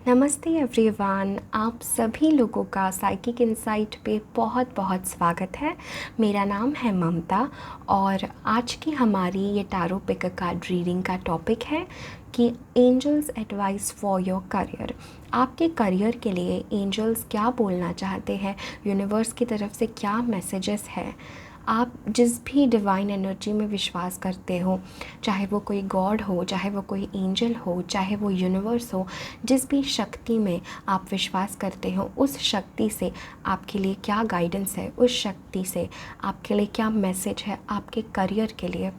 नमस्ते एवरीवन, आप सभी लोगों का साइकिक इंसाइट पे बहुत बहुत स्वागत है। मेरा नाम है ममता और आज की हमारी ये टैरो पिक कार्ड रीडिंग का टॉपिक है कि angels advice for your career. आपके करियर के लिए एंजल्स क्या बोलना चाहते हैं, यूनिवर्स की तरफ से क्या मैसेजेस है। आप जिस भी डिवाइन एनर्जी में विश्वास करते हो, चाहे वो कोई गॉड हो, चाहे वो कोई एंजल हो, चाहे वो यूनिवर्स हो, जिस भी शक्ति में आप विश्वास करते हो, उस शक्ति से आपके लिए क्या गाइडेंस है, उस शक्ति से आपके लिए क्या मैसेज है आपके करियर के लिए,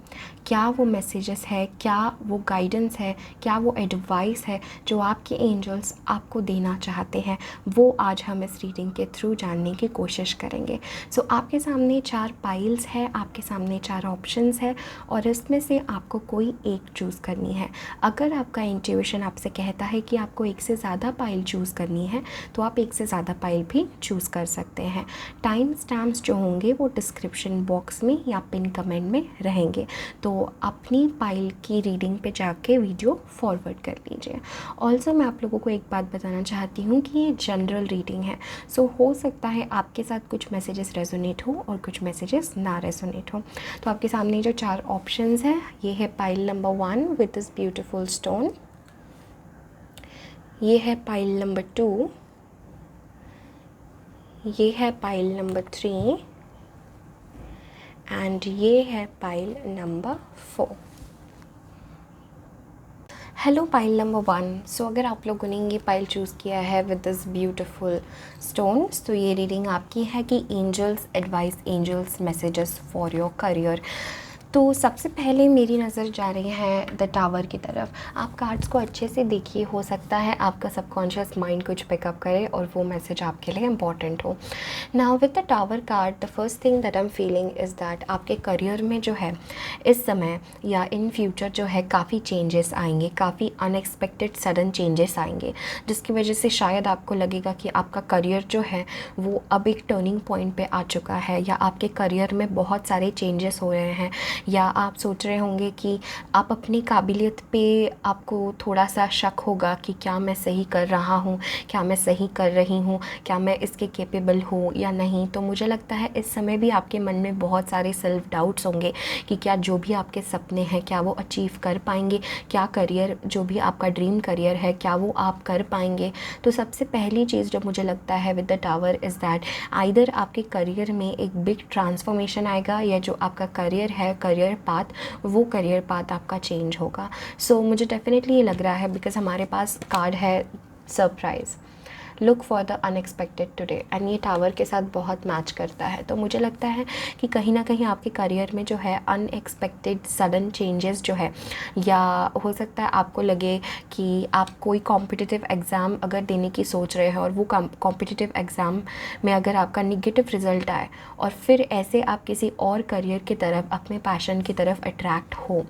क्या वो मैसेजेस है, क्या वो गाइडेंस है, क्या वो एडवाइस है जो आपके एंजल्स आपको देना चाहते हैं, वो आज हम इस रीडिंग के थ्रू जानने की कोशिश करेंगे। सो आपके सामने 4 पाइल्स है, आपके सामने 4 ऑप्शंस है और इसमें से आपको कोई एक चूज़ करनी है। अगर आपका इंट्यूशन आपसे कहता है कि आपको एक से ज़्यादा पाइल चूज़ करनी है तो आप एक से ज़्यादा पाइल भी चूज़ कर सकते हैं। टाइम स्टैम्प्स जो होंगे वो डिस्क्रिप्शन बॉक्स में या पिन कमेंट में रहेंगे, तो अपनी पाइल की रीडिंग पे जाके वीडियो फॉरवर्ड कर लीजिए। ऑल्सो मैं आप लोगों को एक बात बताना चाहती हूँ कि ये जनरल रीडिंग है, सो हो सकता है आपके साथ कुछ मैसेजेस रेजोनेट हो और कुछ मैसेजेस ना रेजोनेट हो। तो आपके सामने जो 4 ऑप्शंस हैं, ये है pile number 1 with this beautiful stone, ये है पाइल नंबर 2, ये है पाइल नंबर 3 एंड ये है pile number 4। Hello pile number 1। सो अगर आप लोगों ने ये पाइल चूज़ किया है विद दिस ब्यूटीफुल स्टोन्स, तो ये रीडिंग आपकी है कि angels advice, angels messages for your career. तो सबसे पहले मेरी नज़र जा रही है द टावर की तरफ। आप कार्ड्स को अच्छे से देखिए, हो सकता है आपका सबकॉन्शियस माइंड कुछ पिकअप करे और वो मैसेज आपके लिए इम्पॉर्टेंट हो। Now with the tower card, the first thing that I am feeling is that आपके करियर में जो है इस समय या इन फ्यूचर जो है काफ़ी चेंजेस आएंगे, काफ़ी अनएक्सपेक्टेड सडन चेंजेस आएंगे, जिसकी वजह से शायद आपको लगेगा कि आपका करियर जो है वो अब एक टर्निंग पॉइंट पे आ चुका है, या आपके करियर में बहुत सारे चेंजेस हो रहे हैं, या आप सोच रहे होंगे कि आप अपनी काबिलियत पे आपको थोड़ा सा शक होगा कि क्या मैं सही कर रहा हूँ, क्या मैं सही कर रही हूँ, क्या मैं इसके कैपेबल हूँ या नहीं। तो मुझे लगता है इस समय भी आपके मन में बहुत सारे सेल्फ डाउट्स होंगे कि क्या जो भी आपके सपने हैं क्या वो अचीव कर पाएंगे, क्या करियर जो भी आपका ड्रीम करियर है क्या वो आप कर पाएंगे। तो सबसे पहली चीज़ जो मुझे लगता है with the tower is that either आपके करियर में एक बिग ट्रांसफॉर्मेशन आएगा, या जो आपका करियर है, करियर पाथ, वो करियर पाथ आपका चेंज होगा। सो मुझे डेफिनेटली ये लग रहा है, बिकॉज हमारे पास कार्ड है surprise, look for the unexpected today, and ये टावर के साथ बहुत मैच करता है। तो मुझे लगता है कि कहीं ना कहीं आपके करियर में जो है अनएक्सपेक्टेड सडन चेंजेस जो है, या हो सकता है आपको लगे कि आप कोई कॉम्पिटिटिव एग्ज़ाम अगर देने की सोच रहे हैं और वो कॉम्पिटिटिव एग्ज़ाम में अगर आपका निगेटिव रिज़ल्ट आए और फिर ऐसे आप किसी और करियर की तरफ, अपने पैशन की तरफ अट्रैक्ट हो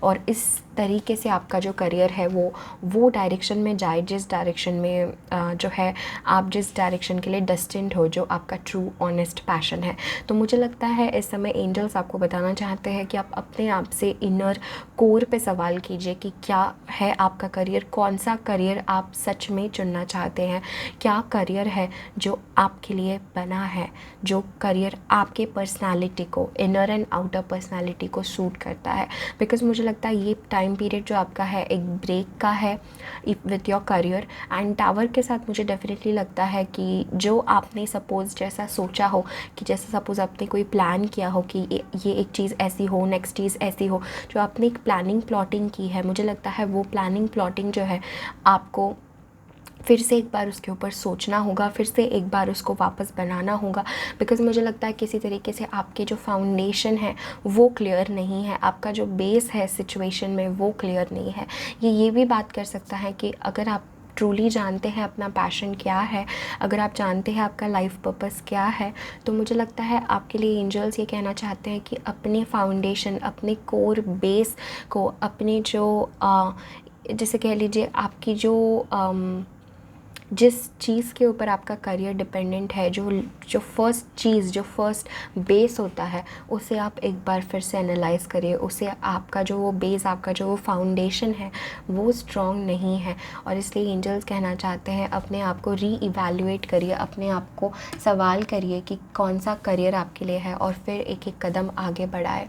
और इस तरीके से आपका जो करियर है वो डायरेक्शन में जाए जिस डायरेक्शन में जो है आप जिस डायरेक्शन के लिए डेस्टिन्ड हो, जो आपका ट्रू ऑनेस्ट पैशन है। तो मुझे लगता है इस समय एंजल्स आपको बताना चाहते हैं कि आप अपने आप से इनर कोर पे सवाल कीजिए कि क्या है आपका करियर, कौन सा करियर आप सच में चुनना चाहते हैं, क्या करियर है जो आपके लिए बना है, जो करियर आपके पर्सनालिटी को, इनर एंड आउटर पर्सनालिटी को सूट करता है। बिकॉज मुझे लगता है ये टाइम पीरियड जो आपका है एक ब्रेक का है with your career. And tower के साथ मुझे डेफिनेटली लगता है कि जो आपने सपोज़ जैसा सोचा हो, कि जैसे सपोज़ आपने कोई प्लान किया हो कि ये एक चीज़ ऐसी हो, नेक्स्ट चीज़ ऐसी हो, जो आपने एक प्लानिंग प्लॉटिंग की है, मुझे लगता है वो प्लानिंग प्लॉटिंग जो है आपको फिर से एक बार उसके ऊपर सोचना होगा, फिर से एक बार उसको वापस बनाना होगा। बिकॉज़ मुझे लगता है किसी तरीके से आपके जो फाउंडेशन है वो क्लियर नहीं है, आपका जो बेस है सिचुएशन में वो क्लियर नहीं है। ये भी बात कर सकता है कि अगर आप ट्रूली जानते हैं अपना पैशन क्या है, अगर आप जानते हैं आपका लाइफ पर्पस क्या है, तो मुझे लगता है आपके लिए एंजल्स ये कहना चाहते हैं कि अपने फाउंडेशन, अपने कोर बेस को, अपने जो जैसे कह लीजिए आपकी जो जिस चीज़ के ऊपर आपका करियर डिपेंडेंट है, जो फर्स्ट चीज़, जो फर्स्ट बेस होता है, उसे आप एक बार फिर से एनालाइज़ करिए। उसे आपका जो वो बेस, आपका जो वो फाउंडेशन है, वो स्ट्रॉन्ग नहीं है। और इसलिए एंजल्स कहना चाहते हैं अपने आप को री-इवैल्यूएट करिए, अपने आप को सवाल करिए कि कौन सा करियर आपके लिए है, और फिर एक एक कदम आगे बढ़ाए।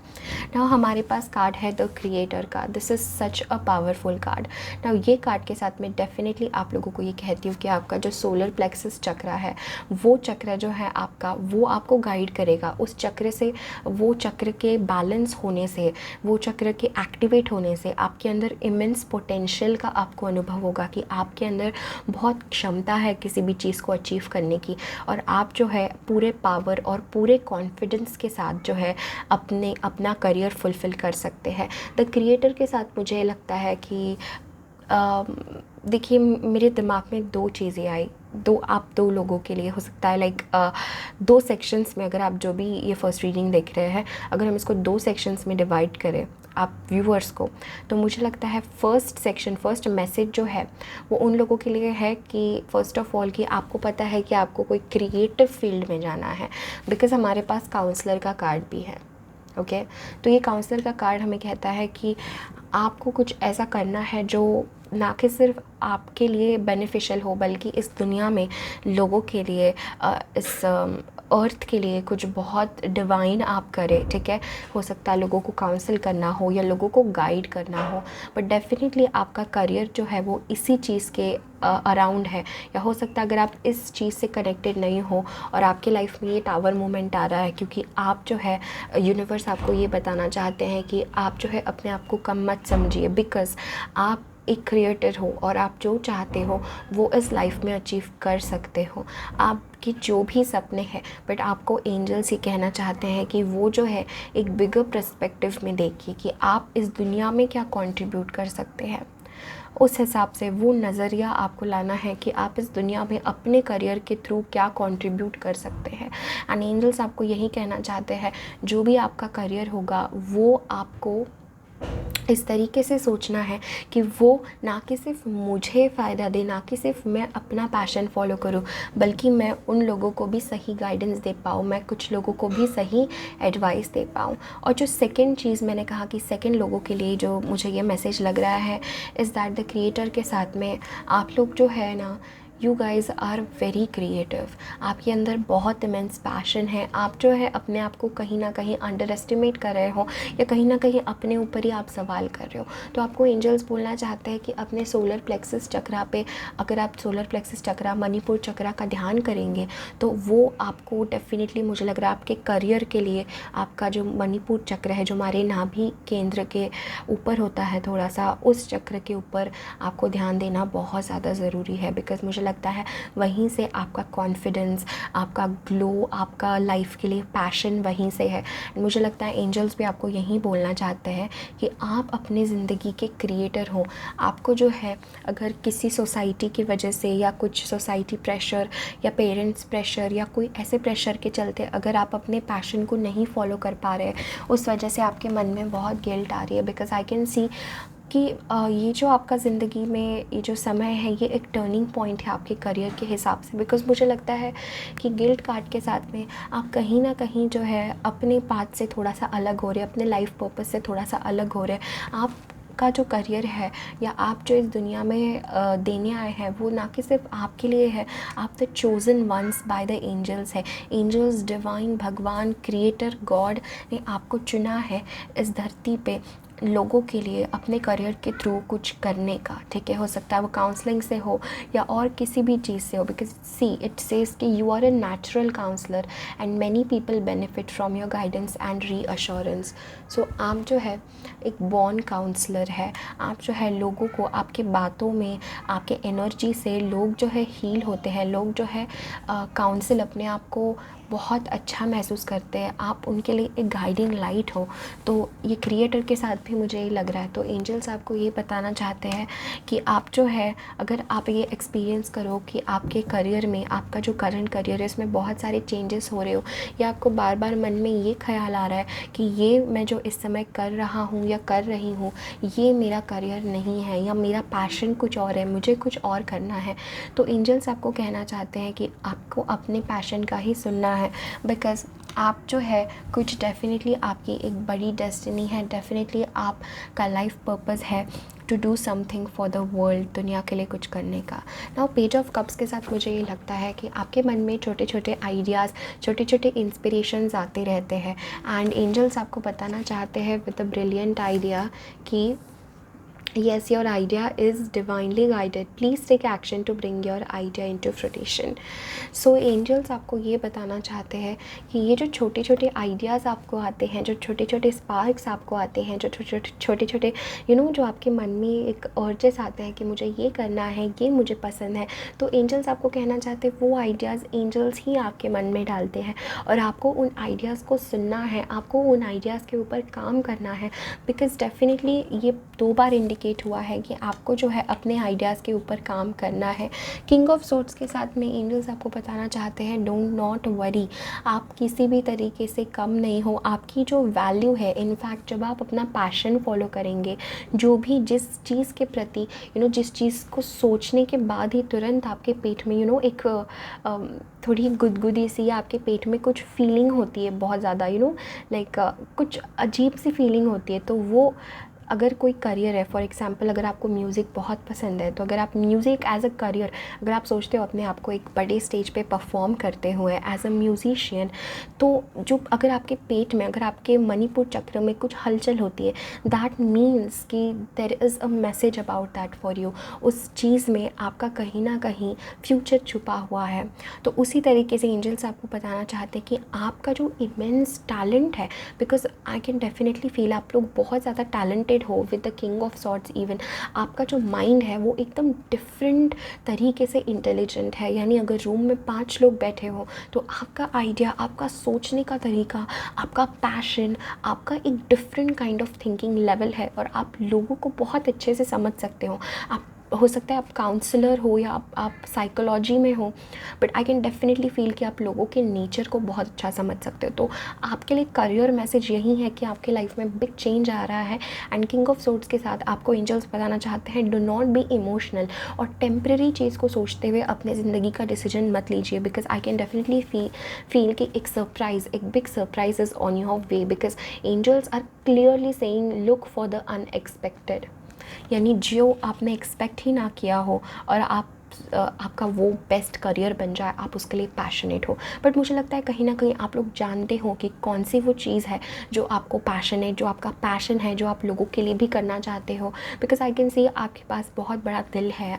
नाउ हमारे पास कार्ड है द क्रिएटर का। This is such a powerful card. Now ये कार्ड के साथ में डेफिनेटली आप लोगों को ये कहती हूँ कि आपका जो सोलर प्लेक्सस चक्र है, वो चक्र जो है आपका, वो आपको गाइड करेगा। उस चक्र से, वो चक्र के बैलेंस होने से, वो चक्र के एक्टिवेट होने से आपके अंदर इमेंस पोटेंशियल का आपको अनुभव होगा कि आपके अंदर बहुत क्षमता है किसी भी चीज़ को अचीव करने की, और आप जो है पूरे पावर और पूरे कॉन्फिडेंस के साथ जो है अपना करियर फुलफ़िल कर सकते हैं। द क्रिएटर के साथ मुझे लगता है कि देखिए, मेरे दिमाग में दो चीज़ें आई, दो लोगों के लिए हो सकता है, लाइक दो सेक्शंस में, अगर आप जो भी ये फर्स्ट रीडिंग देख रहे हैं, अगर हम इसको दो सेक्शंस में डिवाइड करें आप व्यूअर्स को, तो मुझे लगता है फर्स्ट सेक्शन, फर्स्ट मैसेज जो है वो उन लोगों के लिए है कि फ़र्स्ट ऑफ़ ऑल कि आपको पता है कि आपको कोई क्रिएटिव फील्ड में जाना है, बिकॉज़ हमारे पास काउंसलर का कार्ड भी है। ओके, तो ये काउंसलर का कार्ड हमें कहता है कि आपको कुछ ऐसा करना है जो ना कि सिर्फ आपके लिए बेनिफिशियल हो, बल्कि इस दुनिया में लोगों के लिए, इस अर्थ के लिए कुछ बहुत डिवाइन आप करें। ठीक है, हो सकता है लोगों को काउंसिल करना हो या लोगों को गाइड करना हो, बट डेफिनेटली आपका करियर जो है वो इसी चीज़ के अराउंड है। या हो सकता है अगर आप इस चीज़ से कनेक्टेड नहीं हो और आपके लाइफ में ये टावर मोमेंट आ रहा है, क्योंकि आप जो है, यूनिवर्स आपको ये बताना चाहते हैं कि आप जो है अपने आप को कम मत समझिए, बिकॉज़ आप एक क्रिएटर हो और आप जो चाहते हो वो इस लाइफ में अचीव कर सकते हो। आपके जो भी सपने हैं, बट आपको एंजल्स ये कहना चाहते हैं कि वो जो है एक बिगर पर्सपेक्टिव में देखिए कि आप इस दुनिया में क्या कंट्रीब्यूट कर सकते हैं। उस हिसाब से वो नज़रिया आपको लाना है कि आप इस दुनिया में अपने करियर के थ्रू क्या कंट्रीब्यूट कर सकते हैं। एंड एंजल्स आपको यही कहना चाहते हैं, जो भी आपका करियर होगा वो आपको इस तरीके से सोचना है कि वो ना कि सिर्फ मुझे फ़ायदा दे, ना कि सिर्फ मैं अपना पैशन फॉलो करूं, बल्कि मैं उन लोगों को भी सही गाइडेंस दे पाऊँ, मैं कुछ लोगों को भी सही एडवाइस दे पाऊँ। और जो सेकंड चीज़ मैंने कहा कि सेकंड लोगों के लिए जो मुझे ये मैसेज लग रहा है, इज़ दैट द क्रिएटर के साथ में आप लोग जो है ना, you guys are very creative. आपके अंदर बहुत इमेंस पैशन है। आप जो है अपने आप को कहीं ना कहीं अंडर एस्टिमेट कर रहे हो, या कहीं ना कहीं अपने ऊपर ही आप सवाल कर रहे हो। तो आपको एंजल्स बोलना चाहते हैं कि अपने सोलर प्लेक्सस चक्रा पे, अगर आप सोलर प्लेक्सस चक्रा, मणिपुर चक्रा का ध्यान करेंगे, तो वो आपको डेफिनेटली, मुझे लग रहा है आपके करियर के लिए, आपका जो मणिपुर चक्र है, जो हमारे नाभि केंद्र के ऊपर होता है थोड़ा सा, उस चक्र के ऊपर आपको ध्यान देना बहुत ज़्यादा ज़रूरी है। बिकॉज़ मुझे लगता है वहीं से आपका कॉन्फिडेंस, आपका ग्लो, आपका लाइफ के लिए पैशन वहीं से है। मुझे लगता है एंजल्स भी आपको यही बोलना चाहते हैं कि आप अपनी ज़िंदगी के क्रिएटर हो। आपको जो है, अगर किसी सोसाइटी की वजह से, या कुछ सोसाइटी प्रेशर या पेरेंट्स प्रेशर या कोई ऐसे प्रेशर के चलते अगर आप अपने पैशन को नहीं फॉलो कर पा रहे, उस वजह से आपके मन में बहुत गिल्ट आ रही है, बिकॉज़ आई कैन सी कि ये जो आपका ज़िंदगी में ये जो समय है, ये एक टर्निंग पॉइंट है आपके करियर के हिसाब से। बिकॉज़ मुझे लगता है कि गिल्ट कार्ड के साथ में आप कहीं ना कहीं जो है अपने पाथ से थोड़ा सा अलग हो रहे, अपने लाइफ पर्पस से थोड़ा सा अलग हो रहे। आपका जो करियर है, या आप जो इस दुनिया में देने आए हैं, वो ना कि सिर्फ आपके लिए है, आप the chosen ones by the angels है। एंजल्स, डिवाइन, भगवान, क्रिएटर, गॉड ने आपको चुना है इस धरती पे लोगों के लिए अपने करियर के थ्रू कुछ करने का। ठीक है, हो सकता है वो काउंसलिंग से हो या और किसी भी चीज़ से हो, बिकॉज सी इट सेज कि you are a natural counsellor and many people benefit from your guidance and reassurance. So आप जो है एक बॉर्न काउंसलर है। आप जो है लोगों को, आपके बातों में, आपके एनर्जी से लोग जो है हील होते हैं, लोग जो है काउंसिल अपने आप को बहुत अच्छा महसूस करते हैं, आप उनके लिए एक गाइडिंग लाइट हो। तो ये क्रिएटर के साथ भी मुझे ये लग रहा है। तो एंजल्स आपको ये बताना चाहते हैं कि आप जो है, अगर आप ये एक्सपीरियंस करो कि आपके करियर में, आपका जो करंट करियर है इसमें बहुत सारे चेंजेस हो रहे हो, या आपको बार बार मन में ये ख्याल आ रहा है कि ये मैं जो इस समय कर रहा हूँ या कर रही हूँ ये मेरा करियर नहीं है, या मेरा पैशन कुछ और है, मुझे कुछ और करना है, तो एंजल्स आपको कहना चाहते हैं कि आपको अपने पैशन का ही सुनना है। बिकॉज़ आप जो है कुछ डेफिनेटली आपकी एक बड़ी डेस्टिनी है, डेफिनेटली आपका लाइफ पर्पस है to do something for the world, दुनिया के लिए कुछ करने का। नाउ पेज ऑफ कप्स के साथ मुझे ये लगता है कि आपके मन में छोटे छोटे आइडियाज़, छोटे छोटे इंस्पिरेशंस आते रहते हैं, एंड एंजल्स आपको बताना चाहते हैं विद अ ब्रिलियंट आइडिया कि yes, your idea is divinely guided, please take action to bring your idea into fruition। so angels आपको ये बताना चाहते हैं कि ये जो छोटे छोटे आइडियाज़ आपको आते हैं, जो छोटे छोटे स्पार्क्स आपको आते हैं, जो छोटे छोटे जो आपके मन में एक अर्जेस आते हैं कि मुझे ये करना है, ये मुझे पसंद है, तो एंजल्स आपको कहना चाहते हैं वो आइडियाज़ एंजल्स ही आपके मन में डालते हैं, और आपको उन आइडियाज़ को सुनना है, आपको उन आइडियाज़ के ऊपर काम करना है। बिकॉज़ डेफिनेटली ये 2 बार इंडिकेट हुआ है कि आपको जो है अपने आइडियाज़ के ऊपर काम करना है। किंग ऑफ सोर्ड्स के साथ में एंजल्स आपको बताना चाहते हैं डोंट नॉट वरी, आप किसी भी तरीके से कम नहीं हो, आपकी जो वैल्यू है, इनफैक्ट जब आप अपना पैशन फॉलो करेंगे, जो भी जिस चीज़ के प्रति जिस चीज़ को सोचने के बाद ही तुरंत आपके पेट में एक थोड़ी गुदगुदी सी, आपके पेट में कुछ फीलिंग होती है बहुत ज़्यादा लाइक कुछ अजीब सी फीलिंग होती है, तो वो अगर कोई करियर है, फॉर एग्जांपल अगर आपको म्यूज़िक बहुत पसंद है, तो अगर आप म्यूज़िक एज अ करियर, अगर आप सोचते हो अपने आप को एक बड़े स्टेज पे परफॉर्म करते हुए एज अ म्यूजिशियन, तो जो अगर आपके पेट में, अगर आपके मणिपुर चक्र में कुछ हलचल होती है, दैट मीन्स कि there is a message about that for you, उस चीज़ में आपका कहीं ना कहीं फ्यूचर छुपा हुआ है। तो उसी तरीके से एंजल्स आपको बताना चाहते हैं कि आपका जो इमेंस टैलेंट है, because I can definitely feel आप लोग बहुत ज़्यादा टैलेंटेड हो with the king of swords. Even आपका जो माइंड है वो एकदम डिफरेंट तरीके से इंटेलिजेंट है, यानी अगर रूम में 5 लोग बैठे हो तो आपका आइडिया, आपका सोचने का तरीका, आपका पैशन, आपका एक different kind of thinking level है, और आप लोगों को बहुत अच्छे से समझ सकते हो। आप हो सकता है आप काउंसलर हो या आप साइकोलॉजी में हो, but I can definitely feel कि आप लोगों के नेचर को बहुत अच्छा समझ सकते हो। तो आपके लिए करियर मैसेज यही है कि आपके लाइफ में बिग चेंज आ रहा है, एंड किंग ऑफ सोर्ड्स के साथ आपको एंजल्स बताना चाहते हैं डू नॉट बी इमोशनल, और टेम्प्रेरी चीज़ को सोचते हुए अपने ज़िंदगी का डिसीजन मत लीजिए, because I can definitely feel कि एक सरप्राइज, एक big surprise is on your way, because angels are clearly saying look for the unexpected, यानी जो आपने एक्सपेक्ट ही ना किया हो और आपका वो बेस्ट करियर बन जाए, आप उसके लिए पैशनेट हो। बट मुझे लगता है कहीं ना कहीं आप लोग जानते हो कि कौन सी वो चीज़ है जो आपको पैशनेट, जो आपका पैशन है, जो आप लोगों के लिए भी करना चाहते हो, बिकॉज आई कैन सी आपके पास बहुत बड़ा दिल है,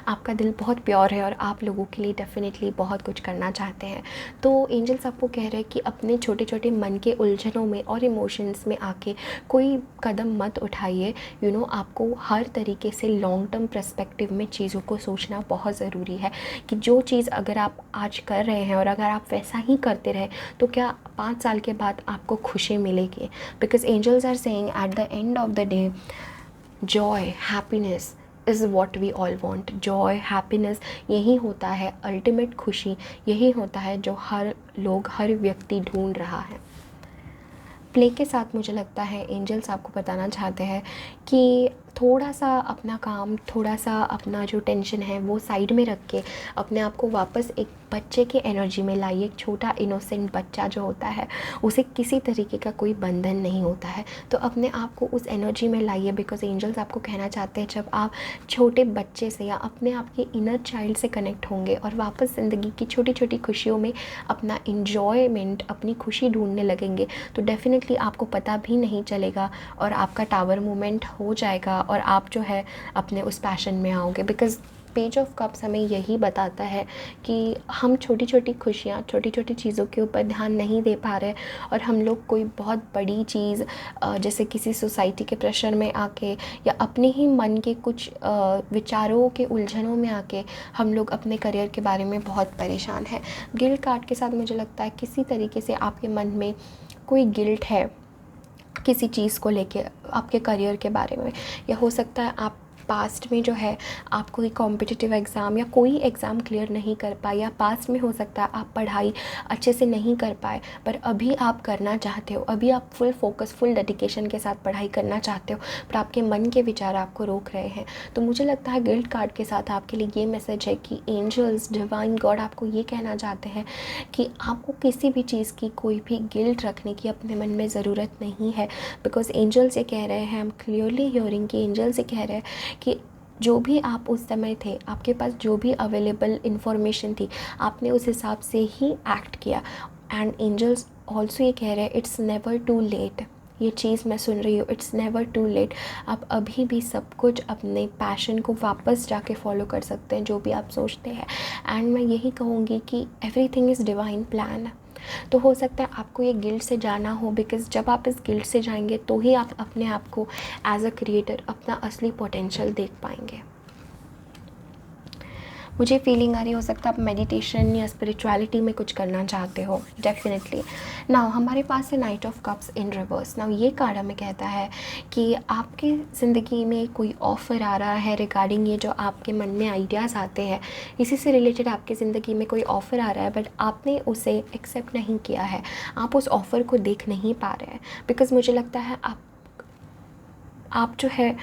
आपका दिल बहुत प्योर है और आप लोगों के लिए डेफिनेटली बहुत कुछ करना चाहते हैं। तो एंजल्स आपको कह रहे हैं कि अपने छोटे छोटे मन के उलझनों में और इमोशंस में आके कोई कदम मत उठाइए। आपको हर तरीके से लॉन्ग टर्म पर्सपेक्टिव में चीज़ों को सोचना बहुत ज़रूरी है, कि जो चीज़ अगर आप आज कर रहे हैं और अगर आप वैसा ही करते रहे तो क्या 5 साल के बाद आपको खुशी मिलेगी। Because angels are saying at the end of the day joy, happiness is what we all want. Joy, happiness यही होता है, अल्टीमेट खुशी यही होता है जो हर लोग, हर व्यक्ति ढूंढ रहा है। प्ले के साथ मुझे लगता है एंजल्स आपको बताना चाहते हैं कि थोड़ा सा अपना काम, थोड़ा सा अपना जो टेंशन है वो साइड में रख के अपने आप को वापस एक बच्चे के एनर्जी में लाइए। एक छोटा इनोसेंट बच्चा जो होता है उसे किसी तरीके का कोई बंधन नहीं होता है, तो अपने आप को उस एनर्जी में लाइए। बिकॉज एंजल्स आपको कहना चाहते हैं जब आप छोटे बच्चे से या अपने आप के इनर चाइल्ड से कनेक्ट होंगे और वापस ज़िंदगी की छोटी छोटी खुशियों में अपना इन्जॉयमेंट, अपनी खुशी ढूंढने लगेंगे, तो डेफिनेटली आपको पता भी नहीं चलेगा और आपका टावर मूवमेंट हो जाएगा और आप जो है अपने उस पैशन में आओगे। बिकॉज पेज ऑफ कप्स हमें यही बताता है कि हम छोटी छोटी खुशियाँ, छोटी छोटी चीज़ों के ऊपर ध्यान नहीं दे पा रहे और हम लोग कोई बहुत बड़ी चीज़ जैसे किसी सोसाइटी के प्रेशर में आके या अपने ही मन के कुछ विचारों के उलझनों में आके हम लोग अपने करियर के बारे में बहुत परेशान हैं। गिल्ट कार्ड के साथ मुझे लगता है किसी तरीके से आपके मन में कोई गिल्ट है किसी चीज़ को लेके, आपके करियर के बारे में, या हो सकता है आप पास्ट में जो है आप कोई कॉम्पिटिटिव एग्ज़ाम या कोई एग्ज़ाम क्लियर नहीं कर पाए, या पास्ट में हो सकता है आप पढ़ाई अच्छे से नहीं कर पाए पर अभी आप करना चाहते हो, अभी आप फुल फोकस फुल डेडिकेशन के साथ पढ़ाई करना चाहते हो पर आपके मन के विचार आपको रोक रहे हैं। तो मुझे लगता है गिल्ट कार्ड के साथ आपके लिए ये मैसेज है कि एंजल्स, डिवाइन गॉड आपको ये कहना चाहते हैं कि आपको किसी भी चीज़ की कोई भी गिल्ट रखने की अपने मन में ज़रूरत नहीं है। बिकॉज एंजल्स ये कह रहे हैं, आई एम क्लियरली हियरिंग कि एंजल्स ये कह रहे हैं कि जो भी आप उस समय थे, आपके पास जो भी अवेलेबल इंफॉर्मेशन थी, आपने उस हिसाब से ही एक्ट किया। एंड एंजल्स ऑल्सो ये कह रहे हैं इट्स नेवर टू लेट। ये चीज़ मैं सुन रही हूँ, इट्स नेवर टू लेट। आप अभी भी सब कुछ अपने पैशन को वापस जाके फॉलो कर सकते हैं जो भी आप सोचते हैं। एंड मैं यही कहूँगी कि एवरीथिंग इज़ डिवाइन प्लान। तो हो सकता है आपको ये गिल्ट से जाना हो, बिकॉज़ जब आप इस गिल्ट से जाएंगे तो ही आप अपने आप को एज अ क्रिएटर अपना असली पोटेंशियल देख पाएंगे। मुझे फीलिंग आ रही हो सकता है आप मेडिटेशन या स्पिरिचुअलिटी में कुछ करना चाहते हो, डेफिनेटली। नाउ हमारे पास है night of cups in reverse. Now ये कार्ड हमें कहता है कि आपकी ज़िंदगी में कोई ऑफ़र आ रहा है रिगार्डिंग ये जो आपके मन में आइडियाज़ आते हैं, इसी से रिलेटेड आपकी ज़िंदगी में कोई ऑफ़र आ रहा है बट आपने उसे एक्सेप्ट नहीं किया है, आप उस ऑफ़र को देख नहीं पा रहे हैं। बिकॉज़ मुझे लगता है आप जो है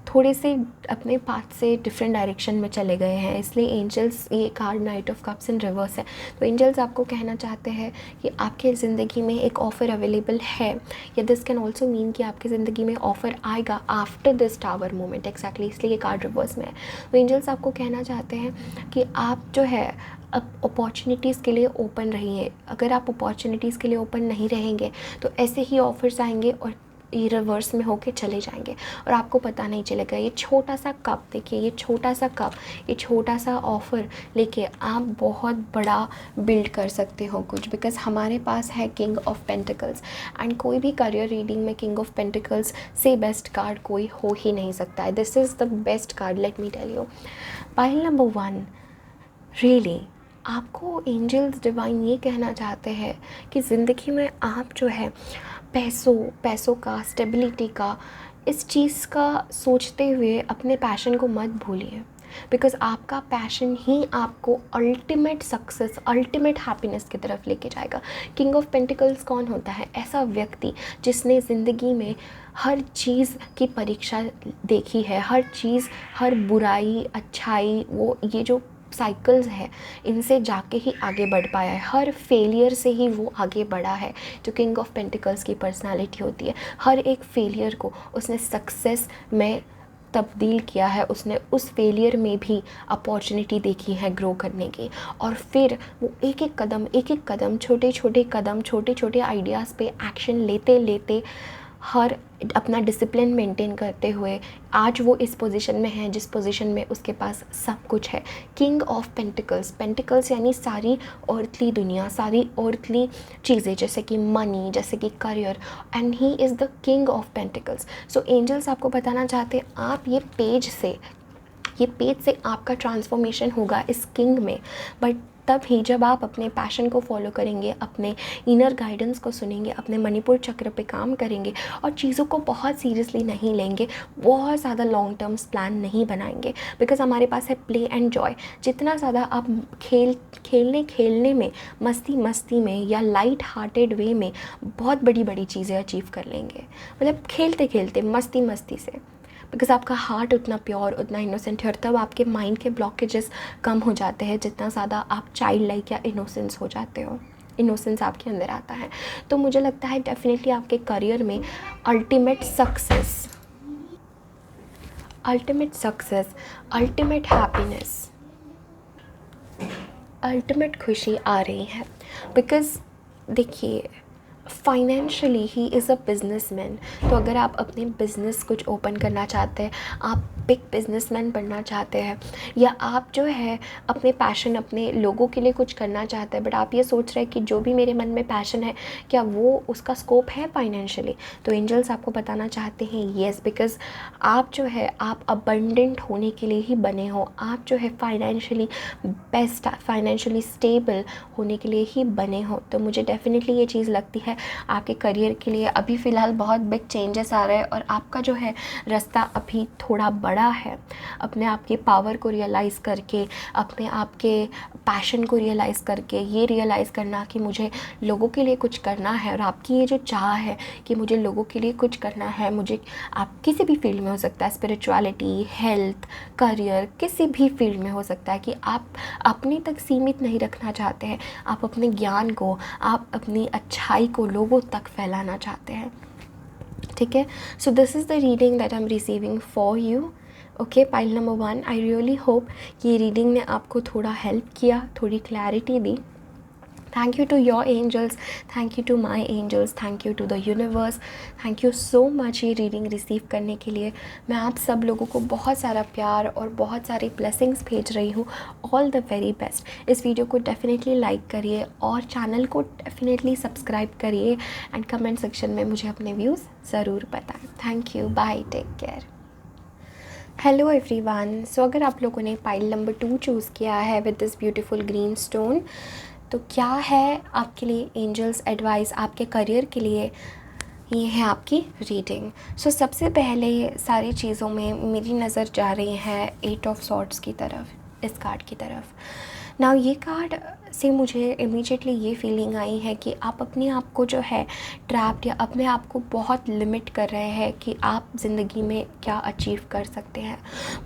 थोड़े से अपने पाथ से डिफरेंट डायरेक्शन में चले गए हैं, इसलिए एंजल्स, ये card night of cups in reverse है। तो एंजल्स आपको कहना चाहते हैं कि आपके ज़िंदगी में एक ऑफ़र अवेलेबल है, या दिस कैन ऑल्सो मीन कि आपकी ज़िंदगी में ऑफ़र आएगा after this tower moment. Exactly, इसलिए ये कार्ड रिवर्स में है। तो एंजल्स आपको कहना चाहते हैं कि आप जो है अब अपॉर्चुनिटीज़ के लिए ओपन रहिए। अगर आप अपॉर्चुनिटीज़ के लिए ओपन नहीं रहेंगे तो ऐसे ही ऑफ़र्स आएंगे और ये रिवर्स में होके चले जाएंगे और आपको पता नहीं चलेगा। ये छोटा सा कप देखिए, ये छोटा सा कप, ये छोटा सा ऑफ़र लेके आप बहुत बड़ा बिल्ड कर सकते हो कुछ। बिकॉज हमारे पास है किंग ऑफ पेंटिकल्स एंड कोई भी करियर रीडिंग में किंग ऑफ पेंटिकल्स से बेस्ट कार्ड कोई हो ही नहीं सकता है। This is the best card, let me tell you. Pile number 1, really आपको एंजल्स डिवाइन ये कहना चाहते हैं कि ज़िंदगी में आप जो है पैसों का, स्टेबिलिटी का, इस चीज़ का सोचते हुए अपने पैशन को मत भूलिए। बिकॉज़ आपका पैशन ही आपको अल्टीमेट सक्सेस, अल्टीमेट हैप्पीनेस की तरफ लेके जाएगा। किंग ऑफ पेंटिकल्स कौन होता है? ऐसा व्यक्ति जिसने ज़िंदगी में हर चीज़ की परीक्षा देखी है, हर चीज़, हर बुराई, अच्छाई, वो ये जो साइकिल्स है इनसे जाके ही आगे बढ़ पाया है। हर फेलियर से ही वो आगे बढ़ा है। जो किंग ऑफ पेंटिकल्स की पर्सनालिटी होती है, हर एक फेलियर को उसने सक्सेस में तब्दील किया है। उसने उस फेलियर में भी अपॉर्चुनिटी देखी है ग्रो करने की, और फिर वो एक एक कदम, छोटे छोटे आइडियाज़ पे एक्शन लेते लेते, हर अपना डिसिप्लिन मेंटेन करते हुए आज वो इस पोजीशन में है जिस पोजीशन में उसके पास सब कुछ है। किंग ऑफ पेंटिकल्स, पेंटिकल्स यानी सारी अर्थली दुनिया, सारी अर्थली चीज़ें, जैसे कि मनी, जैसे कि career, and he is the king of pentacles. So angels आपको बताना चाहते हैं आप ये पेज से आपका ट्रांसफॉर्मेशन होगा इस किंग में। बट तब ही जब आप अपने पैशन को फॉलो करेंगे, अपने इनर गाइडेंस को सुनेंगे, अपने मणिपुर चक्र पे काम करेंगे और चीज़ों को बहुत सीरियसली नहीं लेंगे, बहुत ज़्यादा लॉन्ग टर्म्स प्लान नहीं बनाएंगे। बिकॉज़ हमारे पास है प्ले एंड जॉय। जितना ज़्यादा आप खेलने में, मस्ती में या लाइट हार्टेड वे में बहुत बड़ी चीज़ें अचीव कर लेंगे। मतलब खेलते खेलते मस्ती से, बिकॉज़ आपका हार्ट उतना प्योर, उतना इनोसेंट है, और तब आपके माइंड के ब्लॉकेजेस कम हो जाते हैं जितना ज़्यादा आप चाइल्ड लाइक या इनोसेंस हो जाते हो, इनोसेंस आपके अंदर आता है। तो मुझे लगता है डेफिनेटली आपके करियर में ultimate success, ultimate happiness, ultimate खुशी आ रही है। बिकॉज़ देखिए, financially he is a businessman. तो अगर आप अपने बिज़नेस कुछ ओपन करना चाहते हैं, आप बिग बिजनेसमैन बनना चाहते हैं, या आप जो है अपने पैशन, अपने लोगों के लिए कुछ करना चाहते हैं, बट आप ये सोच रहे हैं कि जो भी मेरे मन में पैशन है क्या वो उसका स्कोप है फाइनेंशियली, तो एंजल्स आपको बताना चाहते हैं येस, बिकॉज आप जो है आप अबंडेंट होने के लिए ही बने हो। आप जो है फाइनेंशियली बेस्ट, फाइनेंशियली स्टेबल होने के लिए ही बने हो। तो मुझे डेफिनेटली ये चीज़ लगती है आपके करियर के लिए अभी फ़िलहाल बहुत बिग चेंजेस आ रहे हैं, और आपका जो है रास्ता अभी थोड़ा बड़ा है। अपने आप के पावर को रियलाइज़ करके, अपने आप के पैशन को रियलाइज़ करके, ये रियलाइज़ करना कि मुझे लोगों के लिए कुछ करना है, और आपकी ये जो चाह है कि मुझे लोगों के लिए कुछ करना है, मुझे, आप किसी भी फील्ड में हो सकता है, स्पिरिचुअलिटी, हेल्थ, करियर, किसी भी फील्ड में हो सकता है, कि आप अपने तक सीमित नहीं रखना चाहते हैं, आप अपने ज्ञान को, आप अपनी अच्छाई को लोगों तक फैलाना चाहते हैं। ठीक है, so this is the reading that I am receiving for you. Okay, pile number 1, I really hope ये रीडिंग ने आपको थोड़ा हेल्प किया, थोड़ी क्लैरिटी दी। Thank you to your angels, thank you to my angels, thank you to the universe, thank you so much ये reading receive करने के लिए। मैं आप सब लोगों को बहुत सारा प्यार और बहुत सारी ब्लेसिंग्स भेज रही हूँ। All the very best. इस वीडियो को डेफिनेटली लाइक करिए और चैनल को डेफिनेटली सब्सक्राइब करिए, एंड कमेंट सेक्शन में मुझे अपने व्यूज़ ज़रूर बताएं। Thank you, bye, take care. Hello everyone. So अगर आप लोगों ने पाइल नंबर 2 चूज़ किया है with this beautiful green stone, तो क्या है आपके लिए एंजल्स एडवाइस आपके करियर के लिए, ये है आपकी रीडिंग। सो सबसे पहले सारी चीज़ों में मेरी नज़र जा रही है 8 ऑफ सॉर्ड्स की तरफ, इस कार्ड की तरफ। नाउ ये कार्ड से मुझे इमीडिएटली ये फीलिंग आई है कि आप अपने आप को जो है ट्रैप्ड, या अपने आप को बहुत लिमिट कर रहे हैं कि आप ज़िंदगी में क्या अचीव कर सकते हैं।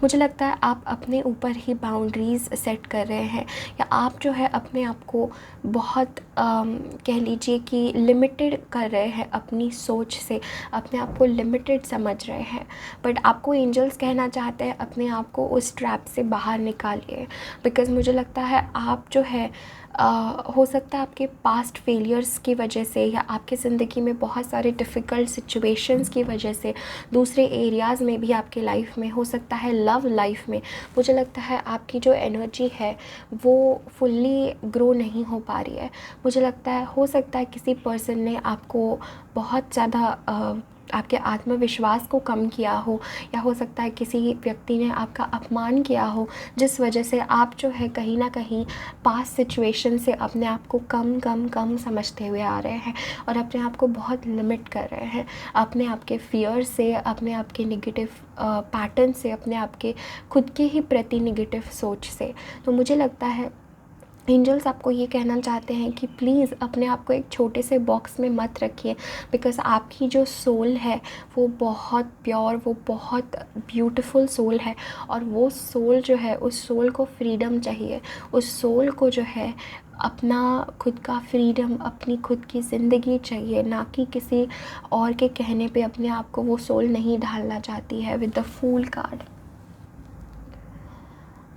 मुझे लगता है आप अपने ऊपर ही बाउंड्रीज़ सेट कर रहे हैं, या आप जो है अपने आप को बहुत कह लीजिए कि लिमिटेड कर रहे हैं अपनी सोच से, अपने आप को लिमिटेड समझ रहे हैं। बट आपको एंजल्स कहना चाहते हैं अपने आप को उस ट्रैप से बाहर निकालिए, बिकॉज़ मुझे लगता है आप जो है हो सकता है आपके पास्ट फेलियर्स की वजह से, या आपकी ज़िंदगी में बहुत सारे डिफ़िकल्ट सिचुएशंस की वजह से, दूसरे एरियाज़ में भी आपके लाइफ में, हो सकता है लव लाइफ में, मुझे लगता है आपकी जो एनर्जी है वो फुल्ली ग्रो नहीं हो पा रही है। मुझे लगता है हो सकता है किसी पर्सन ने आपको बहुत ज़्यादा आपके आत्मविश्वास को कम किया हो, या हो सकता है किसी व्यक्ति ने आपका अपमान किया हो, जिस वजह से आप जो है कहीं ना कहीं पास्ट सिचुएशन से अपने आप को कम समझते हुए आ रहे हैं, और अपने आप को बहुत लिमिट कर रहे हैं, अपने आप के फियर से, अपने आप के निगेटिव पैटर्न से, अपने आप के खुद के ही प्रति निगेटिव सोच से। तो मुझे लगता है एंजल्स आपको ये कहना चाहते हैं कि प्लीज़ अपने आप को एक छोटे से बॉक्स में मत रखिए, बिकॉज़ आपकी जो सोल है वो बहुत प्योर, वो बहुत ब्यूटीफुल सोल है, और वो सोल जो है, उस सोल को फ्रीडम चाहिए, उस सोल को जो है अपना खुद का फ्रीडम, अपनी खुद की ज़िंदगी चाहिए, ना कि किसी और के कहने पे अपने आप को वो सोल नहीं ढालना चाहती है। विद द फूल कार्ड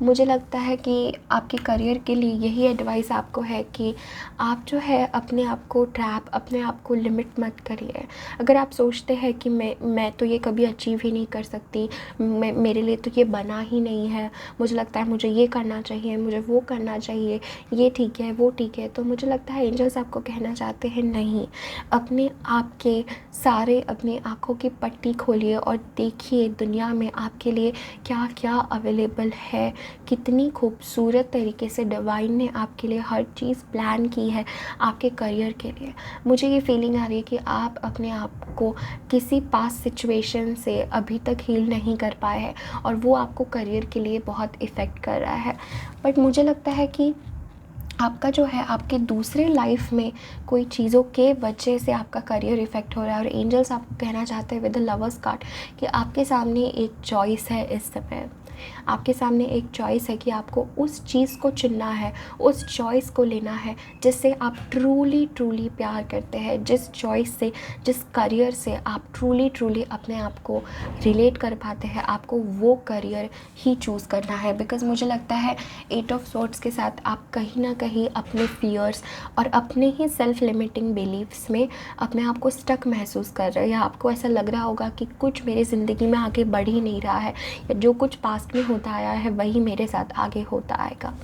मुझे लगता है कि आपके करियर के लिए यही एडवाइस आपको है कि आप जो है अपने आप को ट्रैप, अपने आप को लिमिट मत करिए। अगर आप सोचते हैं कि मैं तो ये कभी अचीव ही नहीं कर सकती, मेरे लिए तो ये बना ही नहीं है, मुझे लगता है मुझे ये करना चाहिए, मुझे वो करना चाहिए, ये ठीक है, वो ठीक है, तो मुझे लगता है एंजल्स आपको कहना चाहते हैं नहीं, अपने आप के सारे, अपनी आँखों की पट्टी खोलिए और देखिए दुनिया में आपके लिए क्या क्या अवेलेबल है, कितनी खूबसूरत तरीके से डिवाइन ने आपके लिए हर चीज़ प्लान की है आपके करियर के लिए। मुझे ये फीलिंग आ रही है कि आप अपने आप को किसी पास्ट सिचुएशन से अभी तक हील नहीं कर पाए हैं, और वो आपको करियर के लिए बहुत इफ़ेक्ट कर रहा है। बट मुझे लगता है कि आपका जो है आपके दूसरे लाइफ में कोई चीज़ों के वजह से आपका करियर इफ़ेक्ट हो रहा है, और एंजल्स आपको कहना चाहते हैं विद द लवर्स कार्ड कि आपके सामने एक चॉइस है इस समय। आपके सामने एक चॉइस है कि आपको उस चीज़ को चुनना है, उस चॉइस को लेना है जिससे आप ट्रूली ट्रूली प्यार करते हैं, जिस चॉइस से, जिस करियर से आप ट्रूली ट्रूली अपने आप को रिलेट कर पाते हैं, आपको वो करियर ही चूज़ करना है। बिकॉज़ मुझे लगता है 8 ऑफ सॉर्ड्स के साथ आप कहीं ना कहीं अपने फियर्स और अपने ही सेल्फ लिमिटिंग बिलीव्स में अपने आप को स्टक महसूस कर रहे हो, या आपको ऐसा लग रहा होगा कि कुछ मेरी ज़िंदगी में आगे बढ़ ही नहीं रहा है, या जो कुछ पास्ट में होता आया है वही मेरे साथ आगे होता आएगा।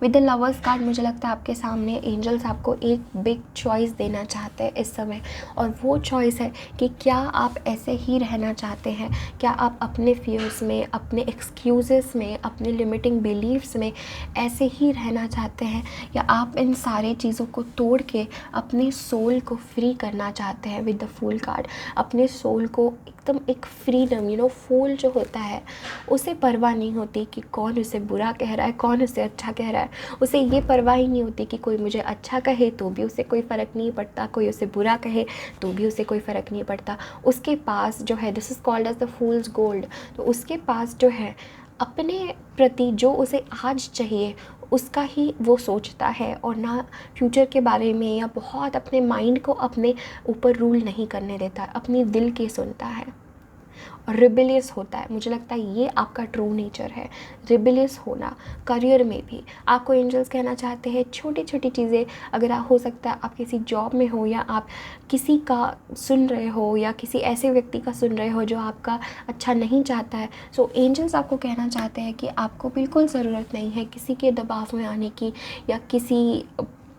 विद द लवर्स कार्ड मुझे लगता है आपके सामने एंजल्स आपको एक बिग चॉइस देना चाहते हैं इस समय, और वो चॉइस है कि क्या आप ऐसे ही रहना चाहते हैं, क्या आप अपने फियर्स में, अपने एक्सक्यूज़ेस में, अपने लिमिटिंग बिलीव्स में ऐसे ही रहना चाहते हैं, या आप इन सारी चीज़ों को तोड़ के अपने सोल को फ्री करना चाहते हैं। विद द फूल कार्ड अपने सोल को एकदम एक फ्रीडम, फूल जो होता है उसे परवाह नहीं होती कि कौन उसे बुरा कह रहा है, कौन उसे अच्छा कह रहा है, उसे ये परवाह ही नहीं होती कि कोई मुझे अच्छा कहे तो भी उसे कोई फ़र्क नहीं पड़ता, कोई उसे बुरा कहे तो भी उसे कोई फ़र्क नहीं पड़ता। उसके पास जो है, this is called as the fool's gold, तो उसके पास जो है अपने प्रति जो उसे आज चाहिए उसका ही वो सोचता है, और ना फ्यूचर के बारे में या बहुत अपने माइंड को अपने ऊपर रूल नहीं करने देता है, अपनी दिल की सुनता है और रिबेलियस होता है। मुझे लगता है ये आपका ट्रू नेचर है, रिबेलियस होना। करियर में भी आपको एंजल्स कहना चाहते हैं छोटी छोटी चीज़ें, अगर हो सकता है आप किसी जॉब में हो, या आप किसी का सुन रहे हो, या किसी ऐसे व्यक्ति का सुन रहे हो जो आपका अच्छा नहीं चाहता है, सो एंजल्स आपको कहना चाहते हैं कि आपको बिल्कुल ज़रूरत नहीं है किसी के दबाव में आने की, या किसी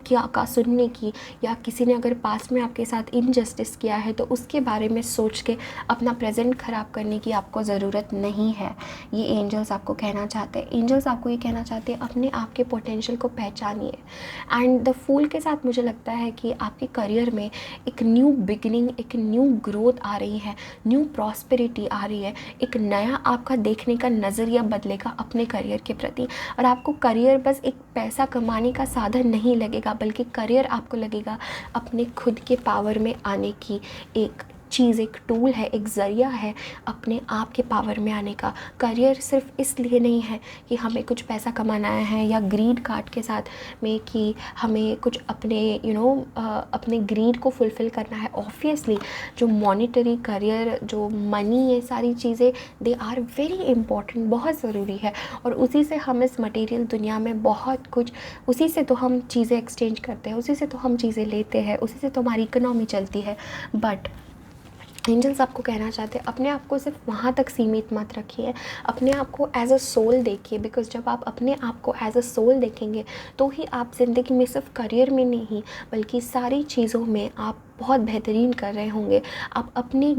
क्या का सुनने की, या किसी ने अगर पास में आपके साथ इनजस्टिस किया है तो उसके बारे में सोच के अपना प्रेजेंट ख़राब करने की आपको ज़रूरत नहीं है। ये एंजल्स आपको कहना चाहते हैं। एंजल्स आपको ये कहना चाहते हैं अपने आप के पोटेंशियल को पहचानिए। एंड द फूल के साथ मुझे लगता है कि आपके करियर में एक न्यू बिगिनिंग, एक न्यू ग्रोथ आ रही है, न्यू प्रॉस्पेरिटी आ रही है, एक नया आपका देखने का नज़रिया बदलेगा अपने करियर के प्रति, और आपको करियर बस एक पैसा कमाने का साधन नहीं लगेगा, बल्कि करियर आपको लगेगा अपने खुद के पावर में आने की एक चीज़, एक टूल है, एक ज़रिया है अपने आप के पावर में आने का। करियर सिर्फ इसलिए नहीं है कि हमें कुछ पैसा कमाना है, या ग्रीड कार्ड के साथ में कि हमें कुछ अपने अपने ग्रीड को फुलफ़िल करना है। ऑब्वियसली जो मॉनिटरी करियर, जो मनी, ये सारी चीज़ें दे आर वेरी इंपॉर्टेंट, बहुत ज़रूरी है, और उसी से हम इस मटेरियल दुनिया में बहुत कुछ, उसी से तो हम चीज़ें एक्सचेंज करते हैं, उसी से तो हम चीज़ें लेते हैं, उसी से तो हमारी इकोनॉमी चलती है। बट एंजल्स आपको कहना चाहते हैं अपने आप को सिर्फ वहाँ तक सीमित मत रखिए, अपने आप को एज अ सोल देखिए। बिकॉज जब आप अपने आप को एज अ सोल देखेंगे तो ही आप ज़िंदगी में सिर्फ करियर में नहीं बल्कि सारी चीज़ों में आप बहुत बेहतरीन कर रहे होंगे। आप अपनी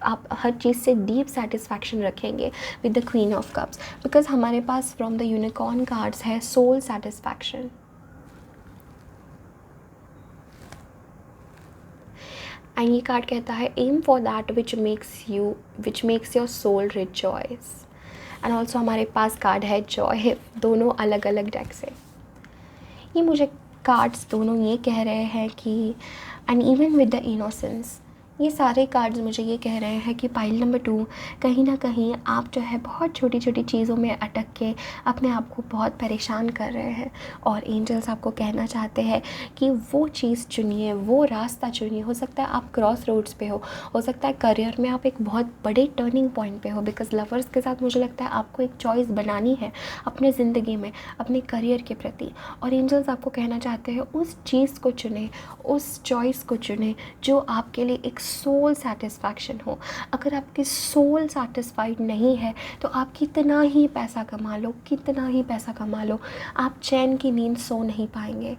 आप हर चीज़ से डीप सेटिस्फैक्शन रखेंगे with the queen of cups. Because हमारे पास फ्रॉम द यूनिकॉर्न कार्ड्स है सोल सेटिस्फैक्शन। एंड ये कार्ड कहता है aim for that which makes your soul rejoice. And also हमारे पास कार्ड है जॉय, दोनों अलग अलग डेक से। ये मुझे कार्ड्स दोनों ये कह रहे हैं कि and even with the innocence, ये सारे कार्ड्स मुझे ये कह रहे हैं कि पाइल नंबर 2 कहीं ना कहीं आप जो है बहुत छोटी छोटी चीज़ों में अटक के अपने आप को बहुत परेशान कर रहे हैं, और एंजल्स आपको कहना चाहते हैं कि वो चीज़ चुनिए, वो रास्ता चुनिए। हो सकता है आप क्रॉस रोड्स पे हो सकता है करियर में आप एक बहुत बड़े टर्निंग पॉइंट पे हो। बिकॉज लवर्स के साथ मुझे लगता है आपको एक चॉइस बनानी है अपने ज़िंदगी में, अपने करियर के प्रति, और एंजल्स आपको कहना चाहते हैं उस चीज़ को चुने, उस चॉइस को चुने जो आपके लिए एक सोल सेटिस्फैक्शन हो। अगर आपकी सोल सेटिस्फाइड नहीं है तो आप कितना ही पैसा कमा लो, कितना ही पैसा कमा लो, आप चैन की नींद सो नहीं पाएंगे।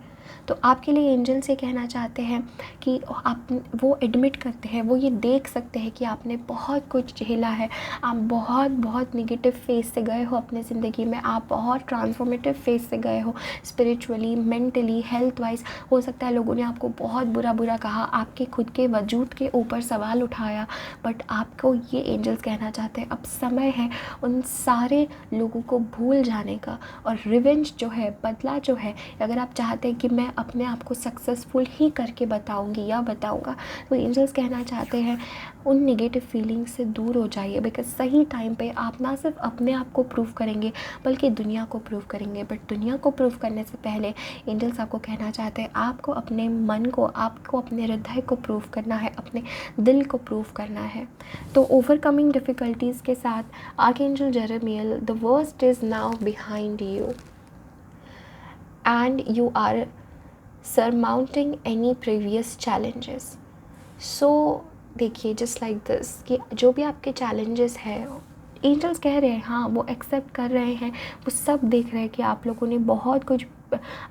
तो आपके लिए एंजल से कहना चाहते हैं कि आप वो एडमिट करते हैं, वो ये देख सकते हैं कि आपने बहुत कुछ झेला है, आप बहुत बहुत निगेटिव फेज से गए हो अपने ज़िंदगी में, आप बहुत ट्रांसफॉर्मेटिव फेज से गए हो स्पिरिचुअली, मेंटली, हेल्थ वाइज। हो सकता है लोगों ने आपको बहुत बुरा बुरा कहा, आपके खुद के वजूद के ऊपर सवाल उठाया, बट आपको ये एंजल्स कहना चाहते हैं अब समय है उन सारे लोगों को भूल जाने का, और रिवेंज जो है, बदला जो है, अगर आप चाहते हैं कि मैं अपने आप को सक्सेसफुल ही करके बताऊंगी या बताऊंगा। तो एंजल्स कहना चाहते हैं उन नेगेटिव फीलिंग्स से दूर हो जाइए, बिकॉज सही टाइम पे आप ना सिर्फ अपने आप को प्रूव करेंगे बल्कि दुनिया को प्रूव करेंगे। बट दुनिया को प्रूव करने से पहले एंजल्स आपको कहना चाहते हैं आपको अपने मन को, आपको अपने हृदय को प्रूव करना है, अपने दिल को प्रूव करना है। तो ओवरकमिंग डिफ़िकल्टीज़ के साथ archangel Jeremiel, the worst is now behind you and you are surmounting any previous challenges. So देखिए जस्ट लाइक दिस कि जो भी आपके चैलेंजेस है एंजल्स कह रहे हैं, हाँ वो एक्सेप्ट कर रहे हैं, वो सब देख रहे हैं कि आप लोगों ने बहुत कुछ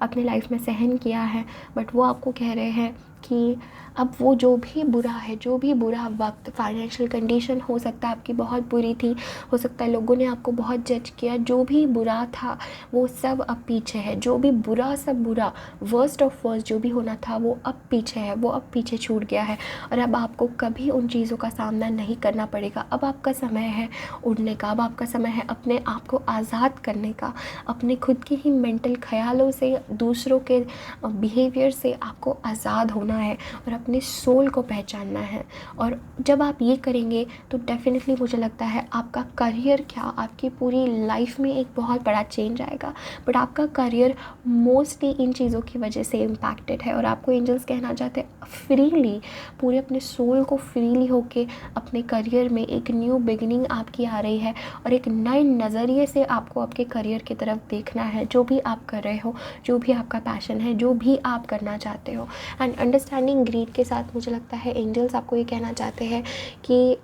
अपने लाइफ में सहन किया है। बट वो आपको कह रहे हैं कि अब वो जो भी बुरा है, जो भी बुरा वक्त, फाइनेंशियल कंडीशन हो सकता है आपकी बहुत बुरी थी, हो सकता है लोगों ने आपको बहुत जज किया, जो भी बुरा था वो सब अब पीछे है। जो भी बुरा, सब बुरा, वर्स्ट ऑफ वर्स्ट जो भी होना था वो अब पीछे है, वो अब पीछे छूट गया है। और अब आपको कभी उन चीज़ों का सामना नहीं करना पड़ेगा। अब आपका समय है उड़ने का, अब आपका समय है अपने आप को आज़ाद करने का। अपने खुद के ही मेंटल ख्यालों से, दूसरों के बिहेवियर से आपको आज़ाद होना है और अपने सोल को पहचानना है। और जब आप ये करेंगे तो डेफिनेटली मुझे लगता है आपका करियर क्या, आपकी पूरी लाइफ में एक बहुत बड़ा चेंज आएगा। बट आपका करियर मोस्टली इन चीज़ों की वजह से इम्पैक्टेड है। और आपको एंजल्स कहना चाहते हैं फ्रीली, पूरे अपने सोल को फ्रीली होके अपने करियर में एक न्यू बिगिनिंग आपकी आ रही है और एक नए नज़रिए से आपको आपके करियर की तरफ देखना है। जो भी आप कर रहे हो, जो भी आपका पैशन है, जो भी आप करना चाहते हो। एंड अंडरस्टैंडिंग ग्रीड के साथ मुझे लगता है एंजल्स आपको ये कहना चाहते हैं कि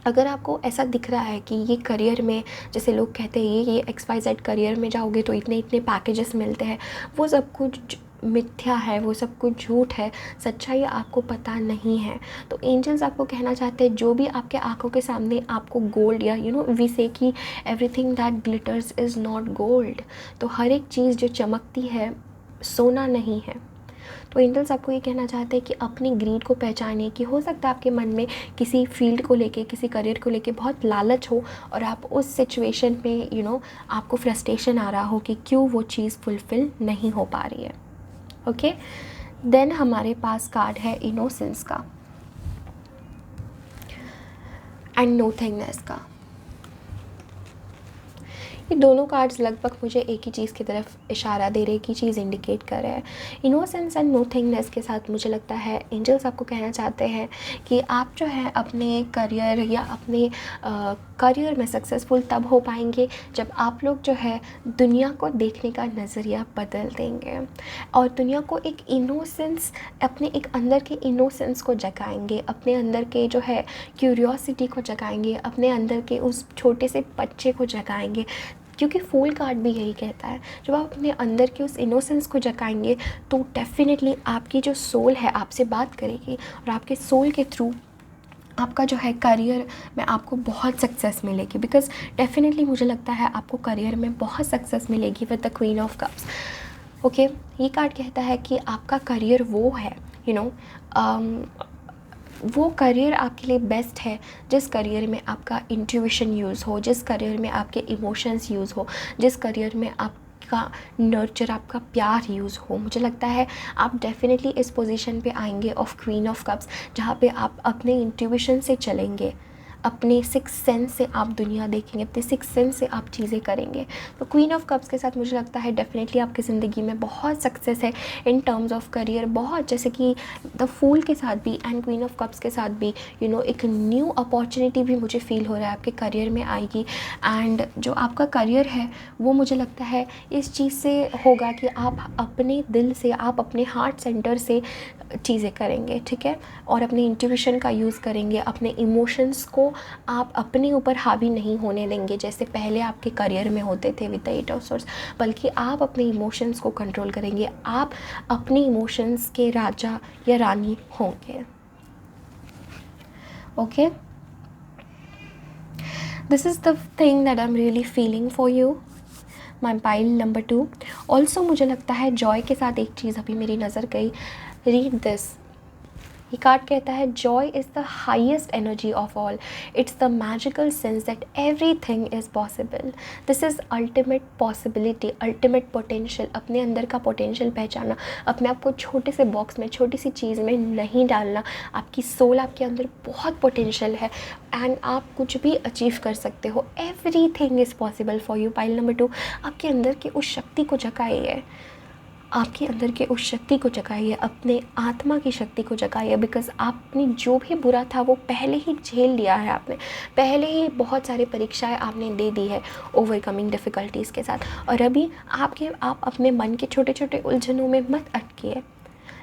अगर आपको ऐसा दिख रहा है कि ये करियर में, जैसे लोग कहते हैं ये XYZ करियर में जाओगे तो इतने इतने पैकेजेस मिलते हैं, वो सब कुछ मिथ्या है, वो सब कुछ झूठ है, सच्चाई आपको पता नहीं है। तो एंजल्स आपको कहना चाहते हैं जो भी आपके आंखों के सामने आपको गोल्ड, या वी से कि everything that glitters is not gold, तो हर एक चीज़ जो चमकती है सोना नहीं है। तो एंजल्स आपको ये कहना चाहते हैं कि अपनी ग्रीड को पहचानिए कि हो सकता है आपके मन में किसी फील्ड को लेके, किसी करियर को लेके बहुत लालच हो और आप उस सिचुएशन में आपको फ्रस्ट्रेशन आ रहा हो कि क्यों वो चीज़ फुलफ़िल नहीं हो पा रही है। ओके, देन हमारे पास कार्ड है इनोसेंस का एंड नोथिंगनेस का। ये दोनों कार्ड्स लगभग मुझे एक ही चीज़ की तरफ इशारा दे रहे, एक ही चीज़ इंडिकेट कर रहे हैं। इनोसेंस एंड नोथिंगनेस के साथ मुझे लगता है एंजल्स आपको कहना चाहते हैं कि आप जो है अपने करियर या अपने करियर में सक्सेसफुल तब हो पाएंगे जब आप लोग जो है दुनिया को देखने का नज़रिया बदल देंगे और दुनिया को एक इनोसेंस, अपने एक अंदर के इनोसेंस को जगाएंगे, अपने अंदर के जो है क्यूरियोसिटी को जगाएंगे, अपने अंदर के उस छोटे से बच्चे को जगाएंगे। क्योंकि फूल कार्ड भी यही कहता है, जब आप अपने अंदर के उस इनोसेंस को जगाएंगे तो डेफिनेटली आपकी जो सोल है आपसे बात करेगी और आपके सोल के थ्रू आपका जो है करियर में आपको बहुत सक्सेस मिलेगी। बिकॉज डेफिनेटली मुझे लगता है आपको करियर में बहुत सक्सेस मिलेगी with the queen of cups. Okay, ये कार्ड कहता है कि आपका करियर वो है वो करियर आपके लिए बेस्ट है जिस करियर में आपका इंट्यूशन यूज़ हो, जिस करियर में आपके इमोशंस यूज़ हो, जिस करियर में आपका नर्चर, आपका प्यार यूज़ हो। मुझे लगता है आप डेफिनेटली इस पोजीशन पे आएंगे ऑफ क्वीन ऑफ कप्स जहाँ पे आप अपने इंट्यूशन से चलेंगे, अपने सिक्स सेंस से आप दुनिया देखेंगे, अपने सिक्स सेंस से आप चीज़ें करेंगे। तो क्वीन ऑफ कप्स के साथ मुझे लगता है डेफिनेटली आपकी ज़िंदगी में बहुत सक्सेस है इन टर्म्स ऑफ करियर, बहुत, जैसे कि द फूल के साथ भी एंड क्वीन ऑफ कप्स के साथ भी एक न्यू अपॉर्चुनिटी भी मुझे फील हो रहा है आपके करियर में आएगी। एंड जो आपका करियर है वो मुझे लगता है इस चीज़ से होगा कि आप अपने दिल से, आप अपने हार्ट सेंटर से चीज़ें करेंगे, ठीक है, और अपने इंट्यूशन का यूज़ करेंगे। अपने इमोशंस को आप अपने ऊपर हावी नहीं होने देंगे जैसे पहले आपके करियर में होते थे with the eight of swords, बल्कि आप अपने इमोशंस को कंट्रोल करेंगे, आप अपने इमोशंस के राजा या रानी होंगे। Okay, this is the thing that I am really feeling for you my pile number 2। Also मुझे लगता है जॉय के साथ एक चीज़ अभी मेरी नज़र गई, रीड दिस, ये कार्ड कहता है Joy is the highest energy of all, it's the magical sense that everything is possible. This is ultimate possibility, ultimate potential, अपने अंदर का पोटेंशियल पहचाना, अपने आप को छोटे से बॉक्स में, छोटी सी चीज़ में नहीं डालना। आपकी सोल, आपके अंदर बहुत पोटेंशियल है एंड आप कुछ भी अचीव कर सकते हो। Everything is possible for you. Pile number 2, आपके अंदर की उस शक्ति को जगाइए, आपके अंदर के उस शक्ति को जगाइए, अपने आत्मा की शक्ति को जगाइए, बिकॉज़ आपने जो भी बुरा था वो पहले ही झेल लिया है, आपने पहले ही बहुत सारी परीक्षाएं आपने दे दी है ओवरकमिंग डिफ़िकल्टीज़ के साथ। और अभी आप अपने मन के छोटे छोटे उलझनों में मत अटकिए।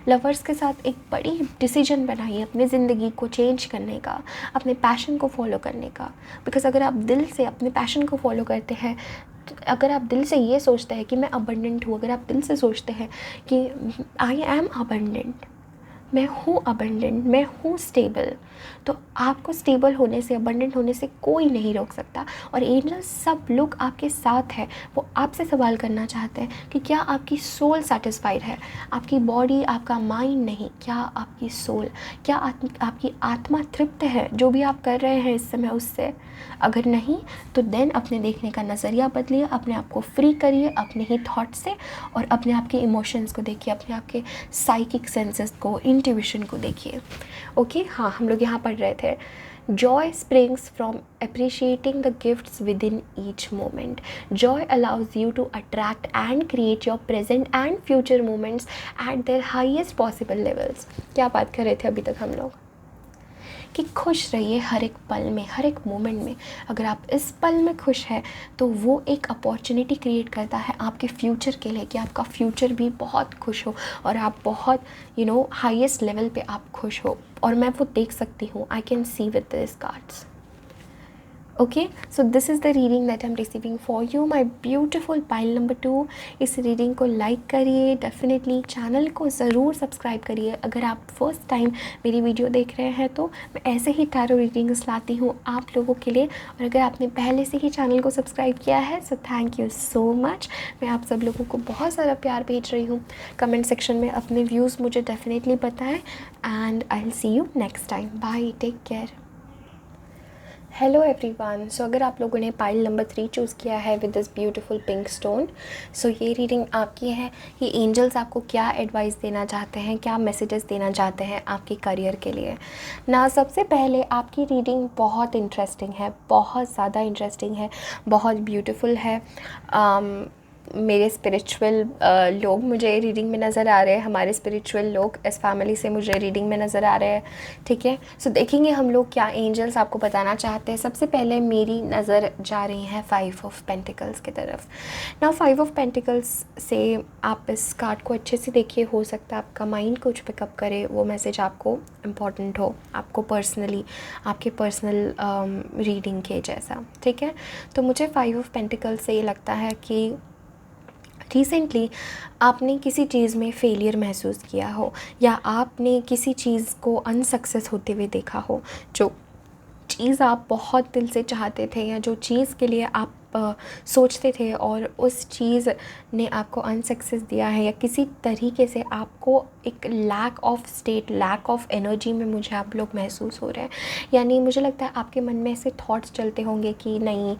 लवर्स के साथ एक बड़ी डिसीजन बनाइए अपनी ज़िंदगी को चेंज करने का, अपने पैशन को फॉलो करने का। बिकॉज़ अगर आप दिल से अपने पैशन को फॉलो करते हैं, अगर आप दिल से ये सोचते हैं कि मैं अबंडेंट हूँ, अगर आप दिल से सोचते हैं कि आई एम अबंडेंट, मैं हूँ अबंडेंट, मैं हूँ स्टेबल, तो आपको स्टेबल होने से, अबंडेंट होने से कोई नहीं रोक सकता। और एंजल सब लोग आपके साथ है। वो आपसे सवाल करना चाहते हैं कि क्या आपकी सोल सेटिस्फाइड है, आपकी बॉडी, आपका माइंड नहीं, क्या आपकी सोल, क्या आपकी आत्मा तृप्त है जो भी आप कर रहे हैं इस समय उससे। अगर नहीं तो देन अपने देखने का नज़रिया बदलिए, अपने आप को फ्री करिए अपने ही थॉट से, और अपने आप के इमोशंस को देखिए, अपने आप के साइकिक सेंसेस को, इंट्यूशन को देखिए। ओके, हाँ, हम लोग यहाँ पढ़ रहे थे Joy springs from appreciating the gifts within each moment. Joy allows you to attract and create your present and future moments at their highest possible levels. क्या बात कर रहे थे अभी तक हम लोग कि खुश रहिए हर एक पल में, हर एक मोमेंट में। अगर आप इस पल में खुश हैं तो वो एक अपॉर्चुनिटी क्रिएट करता है आपके फ्यूचर के लिए, कि आपका फ्यूचर भी बहुत खुश हो और आप बहुत हाईएस्ट लेवल पे आप खुश हो। और मैं वो देख सकती हूँ, I can see with this cards. Okay, so this is the reading that I am receiving for you my beautiful pile number 2। इस रीडिंग को लाइक करिए, डेफिनेटली चैनल को ज़रूर सब्सक्राइब करिए। अगर आप फर्स्ट टाइम मेरी वीडियो देख रहे हैं तो मैं ऐसे ही टैरो रीडिंग्स लाती हूँ आप लोगों के लिए। और अगर आपने पहले से ही चैनल को सब्सक्राइब किया है so thank you so much. मैं आप सब लोगों को बहुत सारा प्यार भेज रही हूँ। कमेंट सेक्शन में अपने व्यूज़ मुझे डेफिनेटली बताएं and I will see you next time. Bye, take care. Hello everyone. So अगर आप लोगों ने पाइल नंबर 3 चूज़ किया है with this beautiful pink stone, so ये रीडिंग आपकी है। ये एंजल्स आपको क्या एडवाइस देना चाहते हैं, क्या मैसेजेस देना चाहते हैं आपके करियर के लिए ना। सबसे पहले आपकी रीडिंग बहुत इंटरेस्टिंग है, बहुत ज़्यादा इंटरेस्टिंग है, बहुत ब्यूटीफुल है। मेरे स्पिरिचुअल लोग मुझे रीडिंग में नज़र आ रहे हैं, हमारे स्पिरिचुअल लोग इस फैमिली से मुझे रीडिंग में नज़र आ रहे हैं। ठीक है, सो देखेंगे हम लोग क्या एंजल्स आपको बताना चाहते हैं। सबसे पहले मेरी नज़र जा रही है 5 ऑफ पेंटिकल्स की तरफ। ना 5 ऑफ पेंटिकल्स से आप इस कार्ड को अच्छे से देखिए, हो सकता है आपका माइंड कुछ पिकअप करे, वो मैसेज आपको इम्पॉर्टेंट हो, आपको पर्सनली, आपके पर्सनल रीडिंग के जैसा। ठीक है, तो मुझे 5 ऑफ पेंटिकल्स से ये लगता है कि रिसेंटली आपने किसी चीज़ में फेलियर महसूस किया हो, या आपने किसी चीज़ को अनसक्सेस होते हुए देखा हो। जो चीज़ आप बहुत दिल से चाहते थे, या जो चीज़ के लिए आप सोचते थे और उस चीज़ ने आपको अनसक्सेस दिया है, या किसी तरीके से आपको एक lack of state, lack of energy में मुझे आप लोग महसूस हो रहे हैं। यानी मुझे लगता है आपके मन में ऐसे थॉट्स चलते होंगे कि नहीं,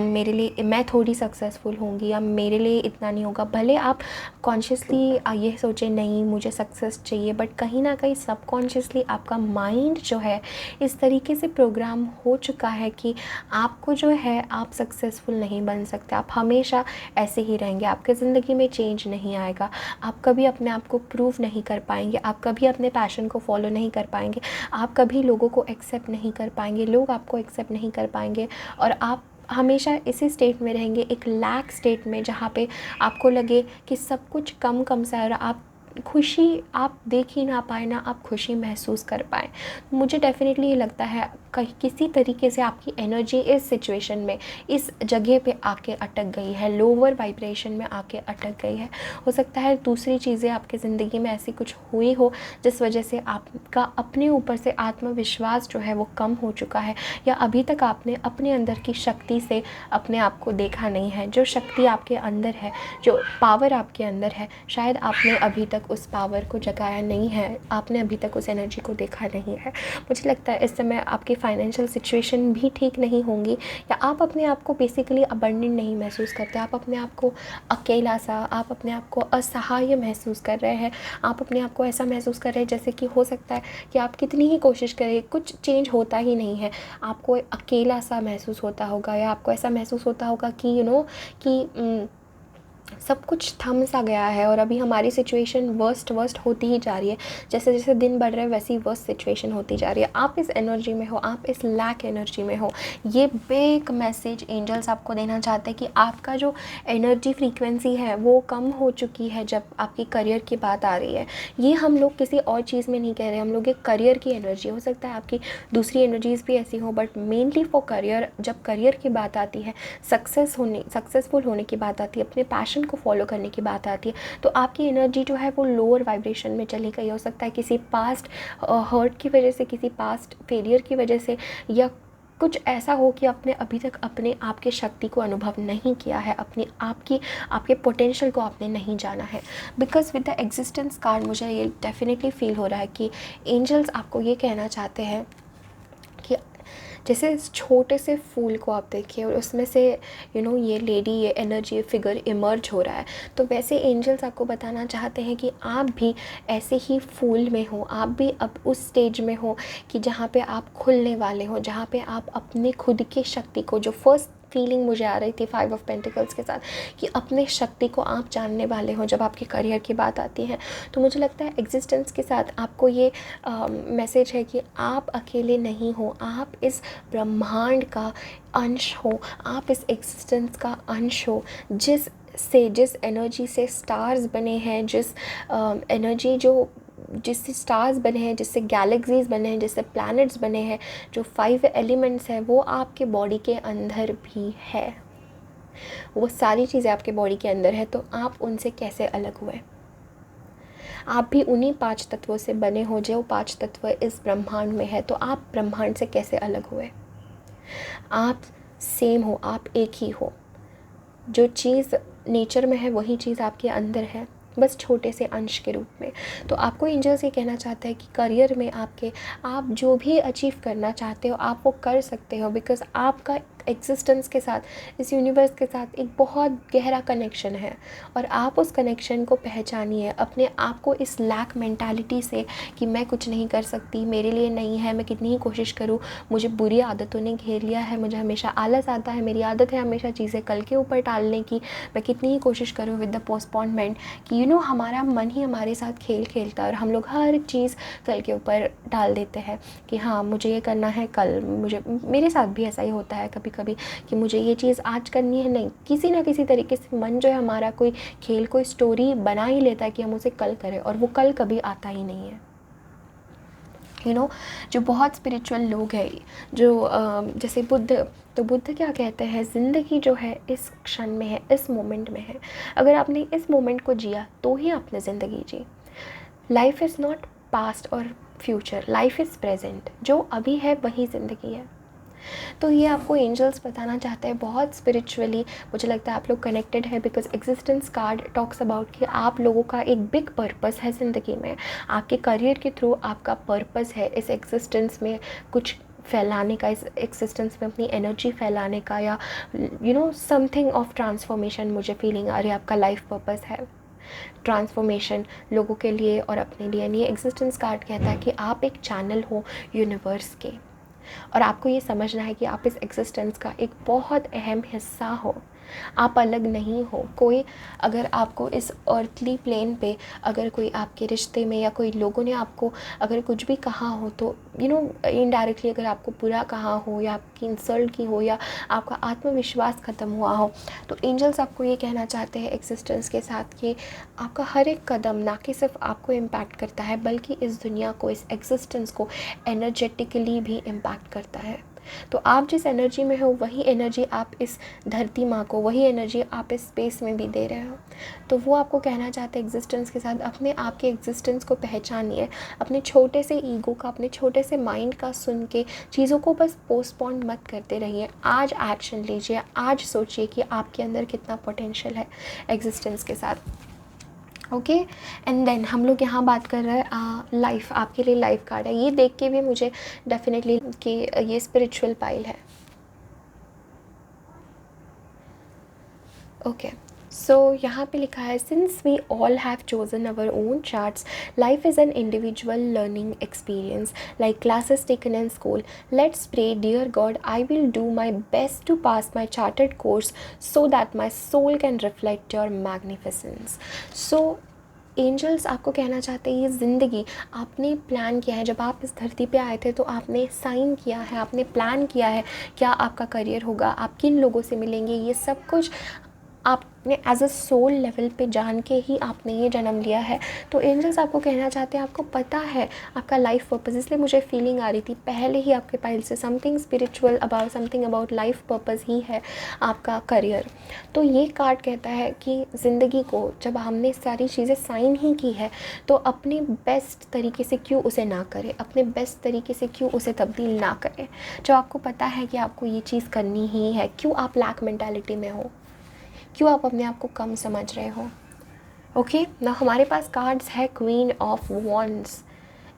मेरे लिए, मैं थोड़ी सक्सेसफुल होंगी, या मेरे लिए इतना नहीं होगा। भले आप कॉन्शियसली ये सोचें नहीं मुझे सक्सेस चाहिए, बट कहीं ना कहीं सबकॉन्शियसली आपका माइंड जो है इस तरीके से प्रोग्राम हो चुका है कि आपको जो है, आप सक्सेसफुल नहीं बन सकते, आप हमेशा ऐसे ही रहेंगे, आपके ज़िंदगी में चेंज नहीं आएगा, आप कभी अपने आप को प्रूव नहीं कर पाएंगे, आप कभी अपने पैशन को फॉलो नहीं कर पाएंगे, आप कभी लोगों को एक्सेप्ट नहीं कर पाएंगे, लोग आपको एक्सेप्ट नहीं कर पाएंगे, और आप हमेशा इसी स्टेट में रहेंगे, एक लैक स्टेट में, जहाँ पे आपको लगे कि सब कुछ कम कम सा है और आप खुशी आप देख ही ना पाए, ना आप खुशी महसूस कर पाएँ। मुझे डेफिनेटली ये लगता है किसी तरीके से आपकी एनर्जी इस सिचुएशन में, इस जगह पे आके अटक गई है, लोअर वाइब्रेशन में आके अटक गई है। हो सकता है दूसरी चीज़ें आपकी ज़िंदगी में ऐसी कुछ हुई हो जिस वजह से आपका अपने ऊपर से आत्मविश्वास जो है वो कम हो चुका है, या अभी तक आपने अपने अंदर की शक्ति से अपने आप को देखा नहीं है। जो शक्ति आपके अंदर है, जो पावर आपके अंदर है, शायद आपने अभी तक उस पावर को जगाया नहीं है, आपने अभी तक उस एनर्जी को देखा नहीं है। मुझे लगता है इस समय आपकी फाइनेंशियल सिचुएशन भी ठीक नहीं होंगी, या आप अपने आप को बेसिकली अबंडेंट नहीं महसूस करते, आप अपने आप को अकेला सा, आप अपने आप को असहाय महसूस कर रहे हैं, आप अपने आप को ऐसा महसूस कर रहे हैं जैसे कि हो सकता है कि आप कितनी ही कोशिश करें कुछ चेंज होता ही नहीं है। आपको अकेला सा महसूस होता होगा, या आपको ऐसा महसूस होता होगा कि कि सब कुछ थम सा गया है और अभी हमारी सिचुएशन वर्स्ट होती ही जा रही है। जैसे जैसे दिन बढ़ रहे हैं वैसी वर्स्ट सिचुएशन होती जा रही है। आप इस एनर्जी में हो, आप इस लैक एनर्जी में हो। ये बिग मैसेज एंजल्स आपको देना चाहते हैं कि आपका जो एनर्जी फ्रीक्वेंसी है वो कम हो चुकी है जब आपकी करियर की बात आ रही है। ये हम लोग किसी और चीज़ में नहीं कह रहे, हम लोग एक करियर की एनर्जी, हो सकता है आपकी दूसरी एनर्जीज़ भी ऐसी हो, बट मेनली फॉर करियर, जब करियर की बात आती है, सक्सेसफुल होने की बात आती है, अपने पैशन को फॉलो करने की बात आती है, तो आपकी एनर्जी जो है वो लोअर वाइब्रेशन में चली गई। हो सकता है किसी पास्ट हर्ट की वजह से, किसी पास्ट फेलियर की वजह से, या कुछ ऐसा हो कि आपने अभी तक अपने आप के शक्ति को अनुभव नहीं किया है, अपनी आपके पोटेंशियल को आपने नहीं जाना है। Because with the existence card मुझे ये डेफिनेटली फील हो रहा है कि एंजल्स आपको ये कहना चाहते हैं कि जैसे इस छोटे से फूल को आप देखिए और उसमें से ये लेडी, ये एनर्जी, ये फिगर इमर्ज हो रहा है, तो वैसे एंजल्स आपको बताना चाहते हैं कि आप भी ऐसे ही फूल में हो, आप भी अब उस स्टेज में हो कि जहाँ पे आप खुलने वाले हो, जहाँ पे आप अपने खुद की शक्ति को, जो फर्स्ट फीलिंग मुझे आ रही थी 5 ऑफ पेंटिकल्स के साथ, कि अपने शक्ति को आप जानने वाले हो जब आपके करियर की बात आती है। तो मुझे लगता है एग्जिस्टेंस के साथ आपको ये मैसेज है कि आप अकेले नहीं हो, आप इस ब्रह्मांड का अंश हो, आप इस एग्जिस्टेंस का अंश हो। जिस एनर्जी से स्टार्स बने हैं, जिस एनर्जी जिससे स्टार्स बने हैं, जिससे गैलेक्सीज बने हैं, जिससे प्लैनेट्स बने हैं, जो 5 एलिमेंट्स हैं, वो आपके बॉडी के अंदर भी है। वो सारी चीज़ें आपके बॉडी के अंदर है, तो आप उनसे कैसे अलग हुए? आप भी उन्हीं 5 तत्वों से बने हो, जो 5 तत्व इस ब्रह्मांड में है। तो आप ब्रह्मांड से कैसे अलग हुए? आप सेम हो, आप एक ही हो। जो चीज़ नेचर में है वही चीज़ आपके अंदर है, बस छोटे से अंश के रूप में। तो आपको एंजल्स ये कहना चाहते हैं कि करियर में आप जो भी अचीव करना चाहते हो आप वो कर सकते हो, बिकॉज़ आपका एग्जिस्टेंस के साथ, इस यूनिवर्स के साथ एक बहुत गहरा कनेक्शन है, और आप उस कनेक्शन को पहचानिए। अपने आप को इस लैक मेंटालिटी से कि मैं कुछ नहीं कर सकती, मेरे लिए नहीं है, मैं कितनी ही कोशिश करूँ, मुझे बुरी आदतों ने घेर लिया है, मुझे हमेशा आलस आता है, मेरी आदत है हमेशा चीज़ें कल के ऊपर टालने की, मैं कितनी ही कोशिश करूँ विद द पोस्टपोनमेंट, कि हमारा मन ही हमारे साथ खेल खेलता है और हम लोग हर चीज़ कल के ऊपर डाल देते हैं कि हाँ मुझे ये करना है कल। मेरे साथ भी ऐसा ही होता है कभी कभी कि मुझे ये चीज़ आज करनी है, नहीं, किसी ना किसी तरीके से मन जो है हमारा कोई खेल, कोई स्टोरी बना ही लेता है कि हम उसे कल करें, और वो कल कभी आता ही नहीं है। जो बहुत स्पिरिचुअल लोग हैं, जो जैसे बुद्ध क्या कहते हैं, ज़िंदगी जो है इस क्षण में है, इस मोमेंट में है। अगर आपने इस मोमेंट को जिया तो ही आपने ज़िंदगी जी। लाइफ इज़ नॉट पास्ट और फ्यूचर, लाइफ इज़ प्रेजेंट। जो अभी है वही ज़िंदगी है। तो ये आपको एंजल्स बताना चाहते हैं बहुत स्पिरिचुअली। मुझे लगता है आप लोग कनेक्टेड है, because existence card talks about कि आप लोगों का एक बिग पर्पस है ज़िंदगी में। आपके करियर के थ्रू आपका पर्पस है इस एग्जिस्टेंस में कुछ फैलाने का, इस एक्सिस्टेंस में अपनी एनर्जी फैलाने का, या समथिंग ऑफ ट्रांसफॉर्मेशन। मुझे फीलिंग आ रही है आपका लाइफ पर्पस है ट्रांसफॉर्मेशन लोगों के लिए और अपने लिए। ये एग्जिस्टेंस कार्ड कहता है कि आप एक चैनल हो यूनिवर्स के, और आपको ये समझना है कि आप इस एग्जिस्टेंस का एक बहुत अहम हिस्सा हो। आप अलग नहीं हो। कोई अगर आपको इस अर्थली प्लेन पे अगर कोई आपके रिश्ते में या कोई लोगों ने आपको अगर कुछ भी कहा हो तो इनडायरेक्टली अगर आपको बुरा कहा हो या आपकी इंसल्ट की हो या आपका आत्मविश्वास ख़त्म हुआ हो, तो एंजल्स आपको ये कहना चाहते हैं एग्जिस्टेंस के साथ कि आपका हर एक कदम ना कि सिर्फ आपको इम्पैक्ट करता है बल्कि इस दुनिया को, इस एग्जिस्टेंस को एनर्जेटिकली भी इम्पैक्ट करता है। तो आप जिस एनर्जी में हो वही एनर्जी आप इस धरती माँ को, वही एनर्जी आप इस स्पेस में भी दे रहे हो। तो वो आपको कहना चाहते हैं एग्जिस्टेंस के साथ अपने आप के एग्जिस्टेंस को पहचानिए, अपने छोटे से ईगो का, अपने छोटे से माइंड का सुन के चीज़ों को बस पोस्टपोन मत करते रहिए। आज एक्शन लीजिए, आज सोचिए कि आपके अंदर कितना पोटेंशियल है एग्जिस्टेंस के साथ। ओके, एंड देन हम लोग यहाँ बात कर रहे हैं लाइफ, आपके लिए लाइफ कार्ड है। ये देख के भी मुझे डेफिनेटली कि ये स्पिरिचुअल पाइल है। ओके, सो यहाँ पे लिखा है since we all have chosen our own charts, life is an individual learning experience like classes taken in school. Let's pray dear God I will do my best to pass my chartered course so that my soul can reflect your magnificence. So angels आपको कहना चाहते हैं ये ज़िंदगी आपने plan किया है। जब आप इस धरती पे आए थे तो आपने साइन किया है, आपने प्लान किया है क्या आपका करियर होगा, आप किन लोगों से मिलेंगे, ये सब कुछ आपने एज अ सोल लेवल पे जान के ही आपने ये जन्म लिया है। तो एंजल्स आपको कहना चाहते हैं आपको पता है आपका लाइफ पर्पस, इसलिए मुझे फीलिंग आ रही थी पहले ही आपके पाइल से something spiritual about, something about life purpose ही है आपका करियर। तो ये कार्ड कहता है कि ज़िंदगी को जब हमने सारी चीज़ें साइन ही की है तो अपने बेस्ट तरीके से क्यों उसे ना करें, अपने बेस्ट तरीके से क्यों उसे तब्दील ना करें। जब आपको पता है कि आपको ये चीज़ करनी ही है, क्यों आप लैक मेंटालिटी में हो, क्यों आप अपने आप को कम समझ रहे हो। ओके ना, हमारे पास कार्ड्स है क्वीन ऑफ वॉन्ड्स,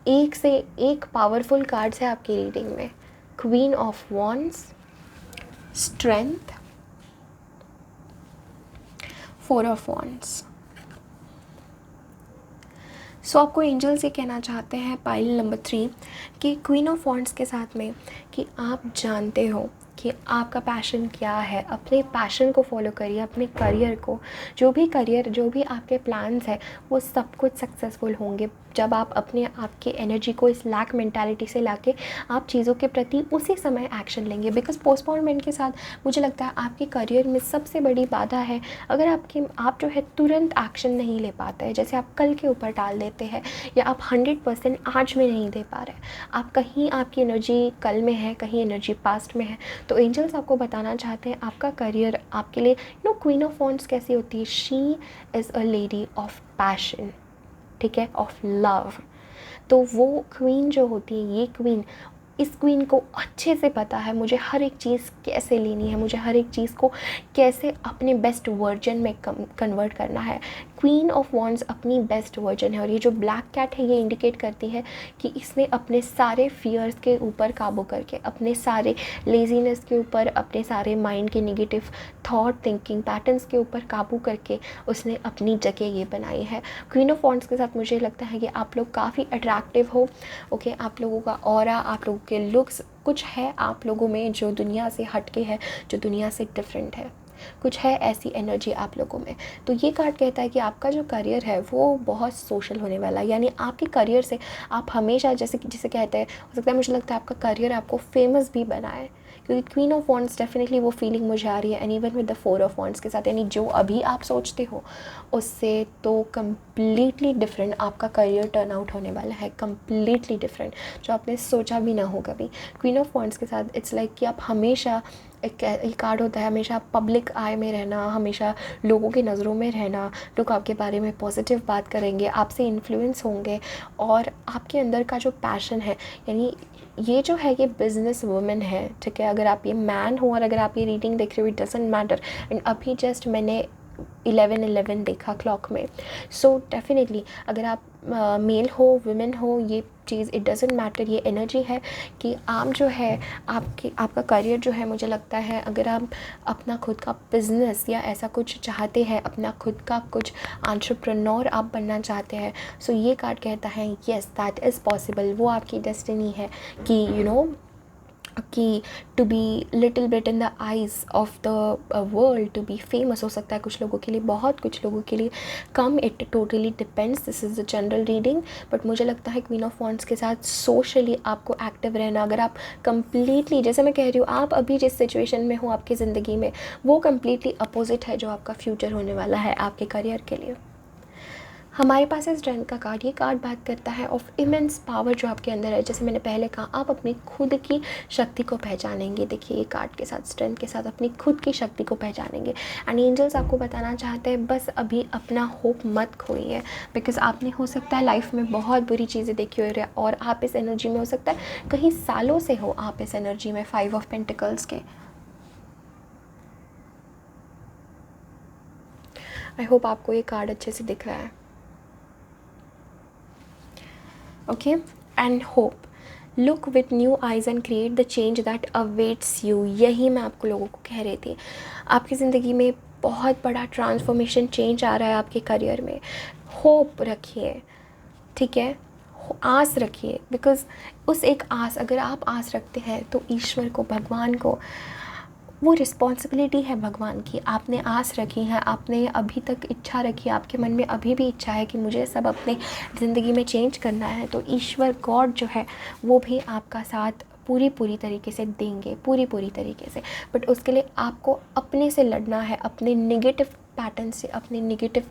एक से एक पावरफुल कार्ड्स है आपकी रीडिंग में। Queen of wands, strength, four of wands. So आपको एंजल्स ये कहना चाहते हैं पाइल नंबर 3 कि क्वीन ऑफ वॉन्ड्स के साथ में कि आप जानते हो कि आपका पैशन क्या है, अपने पैशन को फॉलो करिए, अपने करियर को, जो भी आपके प्लान्स हैं वो सब कुछ सक्सेसफुल होंगे जब आप अपने आपके एनर्जी को इस लैक मेंटालिटी से लाके आप चीज़ों के प्रति उसी समय एक्शन लेंगे। बिकॉज पोस्टपोनमेंट के साथ मुझे लगता है आपके करियर में सबसे बड़ी बाधा है अगर आप जो है तुरंत एक्शन नहीं ले पाते हैं, जैसे आप कल के ऊपर टाल देते हैं या आप 100% आज में नहीं दे पा रहे, आप कहीं आपकी एनर्जी कल में है, कहीं एनर्जी पास्ट में है। तो एंजल्स आपको बताना चाहते हैं आपका करियर आपके लिए क्वीन ऑफ वॉन्ड्स कैसी होती है, she is a lady of passion, ठीक है, ऑफ लव। तो वो क्वीन जो होती है, ये क्वीन, इस क्वीन को अच्छे से पता है मुझे हर एक चीज़ कैसे लेनी है, मुझे हर एक चीज़ को कैसे अपने बेस्ट वर्जन में कन्वर्ट करना है। क्वीन ऑफ वॉन्ड्स अपनी बेस्ट वर्जन है और ये जो ब्लैक कैट है ये इंडिकेट करती है कि इसने अपने सारे फियर्स के ऊपर काबू करके, अपने सारे लेजीनेस के ऊपर, अपने सारे माइंड के नेगेटिव थॉट थिंकिंग पैटर्न्स के ऊपर काबू करके उसने अपनी जगह ये बनाई है। क्वीन ऑफ वॉन्ड्स के साथ मुझे लगता है कि आप लोग काफ़ी अट्रैक्टिव हो। ओके, आप लोगों का ऑरा, आप लोगों के लुक्स, कुछ है आप लोगों में जो दुनिया से हटके है, जो दुनिया से डिफरेंट है, कुछ है ऐसी एनर्जी आप लोगों में। तो ये कार्ड कहता है कि आपका जो करियर है वो बहुत सोशल होने वाला है, यानी आपके करियर से आप हमेशा जिसे कहते हैं, हो सकता है मुझे लगता है आपका करियर आपको फेमस भी बनाए, क्योंकि क्वीन ऑफ वॉन्ड्स डेफिनेटली वो फीलिंग मुझे आ रही है। And even with the four of wands के साथ, यानी जो अभी आप सोचते हो उससे तो कम्प्लीटली डिफरेंट आपका करियर टर्न आउट होने वाला है, कम्प्लीटली डिफरेंट, जो आपने सोचा भी ना हो कभी। क्वीन ऑफ वॉन्ड्स के साथ इट्स लाइक कि आप हमेशा एक कार्ड होता है, हमेशा पब्लिक आई में रहना, हमेशा लोगों की नज़रों में रहना, लोग आपके बारे में पॉजिटिव बात करेंगे, आपसे इन्फ्लुएंस होंगे और आपके अंदर का जो पैशन है, यानी ये जो है ये बिजनेस वुमेन है, ठीक है। अगर आप ये मैन हो और अगर आप ये रीडिंग देख रहे हो, इट डजंट मैटर। एंड अभी जस्ट मैंने 11:11 देखा क्लॉक में। सो डेफिनेटली अगर आप मेल हो, वुमेन हो, ये चीज़ इट डजंट मैटर, ये एनर्जी है कि आप जो है आपका करियर जो है, मुझे लगता है अगर आप अपना खुद का बिज़नेस या ऐसा कुछ चाहते हैं, अपना खुद का कुछ एंटरप्रेन्योर आप बनना चाहते हैं, सो ये कार्ड कहता है येस दैट इज़ पॉसिबल। वो आपकी डेस्टिनी है कि कि to be little bit in the eyes of the world, to be famous हो सकता है कुछ लोगों के लिए, बहुत कुछ लोगों के लिए कम, it totally depends, this is the general reading. But मुझे लगता है क्वीन ऑफ वॉन्ड्स के साथ सोशली आपको एक्टिव रहना, अगर आप कम्प्लीटली, जैसे मैं कह रही हूँ, आप अभी जिस सिचुएशन में हो आपकी ज़िंदगी में, वो कम्प्लीटली अपोजिट है जो आपका फ्यूचर होने वाला है आपके करियर के लिए। हमारे पास है स्ट्रेंथ का कार्ड। ये कार्ड बात करता है ऑफ इमेंस पावर जो आपके अंदर है। जैसे मैंने पहले कहा, आप अपनी खुद की शक्ति को पहचानेंगे। देखिए ये कार्ड के साथ, स्ट्रेंथ के साथ अपनी खुद की शक्ति को पहचानेंगे। एंड एंजल्स आपको बताना चाहते हैं बस अभी अपना होप मत खोइए, बिकॉज आपने हो सकता है लाइफ में बहुत बुरी चीज़ें देखी हो और आप इस एनर्जी में हो सकता है कहीं सालों से हो आप इस एनर्जी में, 5 ऑफ पेंटिकल्स के। आई होप आपको ये कार्ड अच्छे से दिख रहा है। Okay, and hope, look with new eyes and create the change that awaits you. यही मैं आपको लोगों को कह रही थी, आपकी ज़िंदगी में बहुत बड़ा ट्रांसफॉर्मेशन चेंज आ रहा है आपके करियर में। होप रखिए, ठीक है, आस रखिए, बिकॉज़ उस एक आस, अगर आप आस रखते हैं तो ईश्वर को, भगवान को, वो रिस्पॉन्सिबिलिटी है भगवान की। आपने आस रखी है, आपने अभी तक इच्छा रखी है, आपके मन में अभी भी इच्छा है कि मुझे सब अपने ज़िंदगी में चेंज करना है, तो ईश्वर गॉड जो है वो भी आपका साथ पूरी तरीके से देंगे, पूरी तरीके से। बट उसके लिए आपको अपने से लड़ना है, अपने नेगेटिव पैटर्न से, अपने नेगेटिव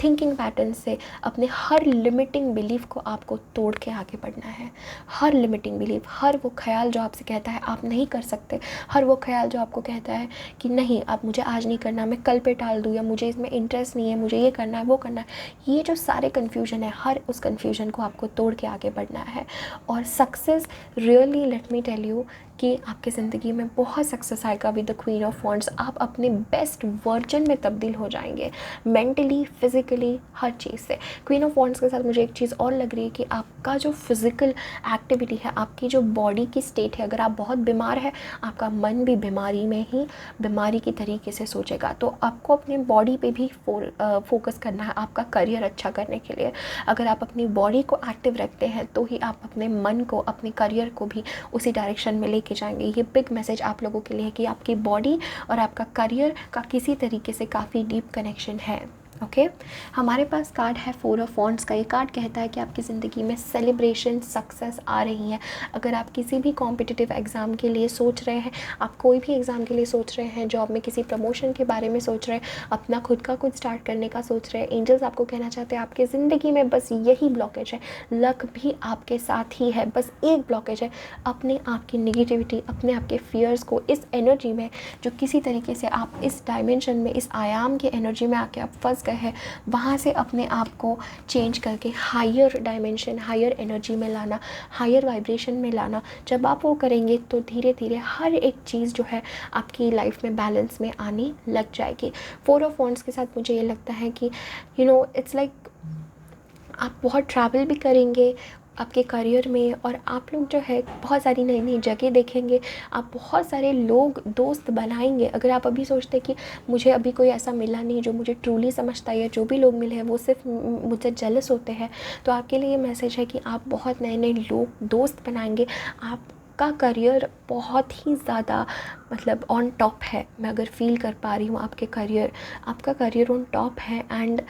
थिंकिंग पैटर्न से, अपने हर लिमिटिंग बिलीफ को आपको तोड़ के आगे बढ़ना है। हर लिमिटिंग बिलीफ, हर वो ख्याल जो आपसे कहता है आप नहीं कर सकते, हर वो ख्याल जो आपको कहता है कि नहीं अब मुझे आज नहीं करना, मैं कल पे टाल दूँ, या मुझे इसमें इंटरेस्ट नहीं है, मुझे ये करना है वो करना है, ये जो सारे कन्फ्यूजन है, हर उस कन्फ्यूजन को आपको तोड़ के आगे बढ़ना है। और success, really let me tell you कि आपकी ज़िंदगी में बहुत सक्सेस आएगा with the queen of wands. आप अपने बेस्ट वर्जन में तब्दील हो जाएंगे, मेंटली, फिज़िकली, हर चीज़ से। क्वीन ऑफ वॉन्ड्स के साथ मुझे एक चीज़ और लग रही है कि आपका जो फिज़िकल एक्टिविटी है, आपकी जो बॉडी की स्टेट है, अगर आप बहुत बीमार है, आपका मन भी बीमारी में ही, बीमारी की तरीके से सोचेगा। तो आपको अपनी बॉडी पे भी फोकस करना है आपका करियर अच्छा करने के लिए। अगर आप अपनी बॉडी को एक्टिव रखते हैं तो ही आप अपने मन को, अपने करियर को भी उसी डायरेक्शन में लेके जाएंगे। ये बिग मैसेज आप लोगों के लिए है कि आपकी बॉडी और आपका करियर का किसी तरीके से काफ़ी डीप कनेक्शन है। ओके, हमारे पास कार्ड है 4 ऑफ वॉन्ड्स का। ये कार्ड कहता है कि आपकी ज़िंदगी में सेलिब्रेशन, सक्सेस आ रही है। अगर आप किसी भी कॉम्पिटिटिव एग्ज़ाम के लिए सोच रहे हैं, आप कोई भी एग्ज़ाम के लिए सोच रहे हैं, जॉब में किसी प्रमोशन के बारे में सोच रहे हैं, अपना खुद का कुछ स्टार्ट करने का सोच रहे हैं, एंजल्स आपको कहना चाहते हैं आपकी ज़िंदगी में बस यही ब्लॉकेज है। लक भी आपके साथ ही है, बस एक ब्लॉकेज है, अपने आप की निगेटिविटी, अपने आप के फियर्स को, इस एनर्जी में जो किसी तरीके से आप इस डायमेंशन में, इस आयाम के एनर्जी में आके आप फंस गए हैं, वहाँ से अपने आप को चेंज करके हायर डायमेंशन, हायर एनर्जी में लाना, हायर वाइब्रेशन में लाना। जब आप वो करेंगे तो धीरे धीरे हर एक चीज़ जो है आपकी लाइफ में बैलेंस में आने लग जाएगी। 4 ऑफ वॉन्ड्स के साथ मुझे ये लगता है कि इट्स लाइक आप बहुत ट्रैवल भी करेंगे आपके करियर में, और आप लोग जो है बहुत सारी नई नई जगह देखेंगे, आप बहुत सारे लोग, दोस्त बनाएंगे। अगर आप अभी सोचते हैं कि मुझे अभी कोई ऐसा मिला नहीं जो मुझे ट्रूली समझता है, या जो भी लोग मिले हैं वो सिर्फ मुझे जेलस होते हैं, तो आपके लिए ये मैसेज है कि आप बहुत नए नए लोग, दोस्त बनाएंगे। आपका करियर बहुत ही ज़्यादा मतलब ऑन टॉप है, मैं अगर फील कर पा रही हूँ आपका करियर ऑन टॉप है। And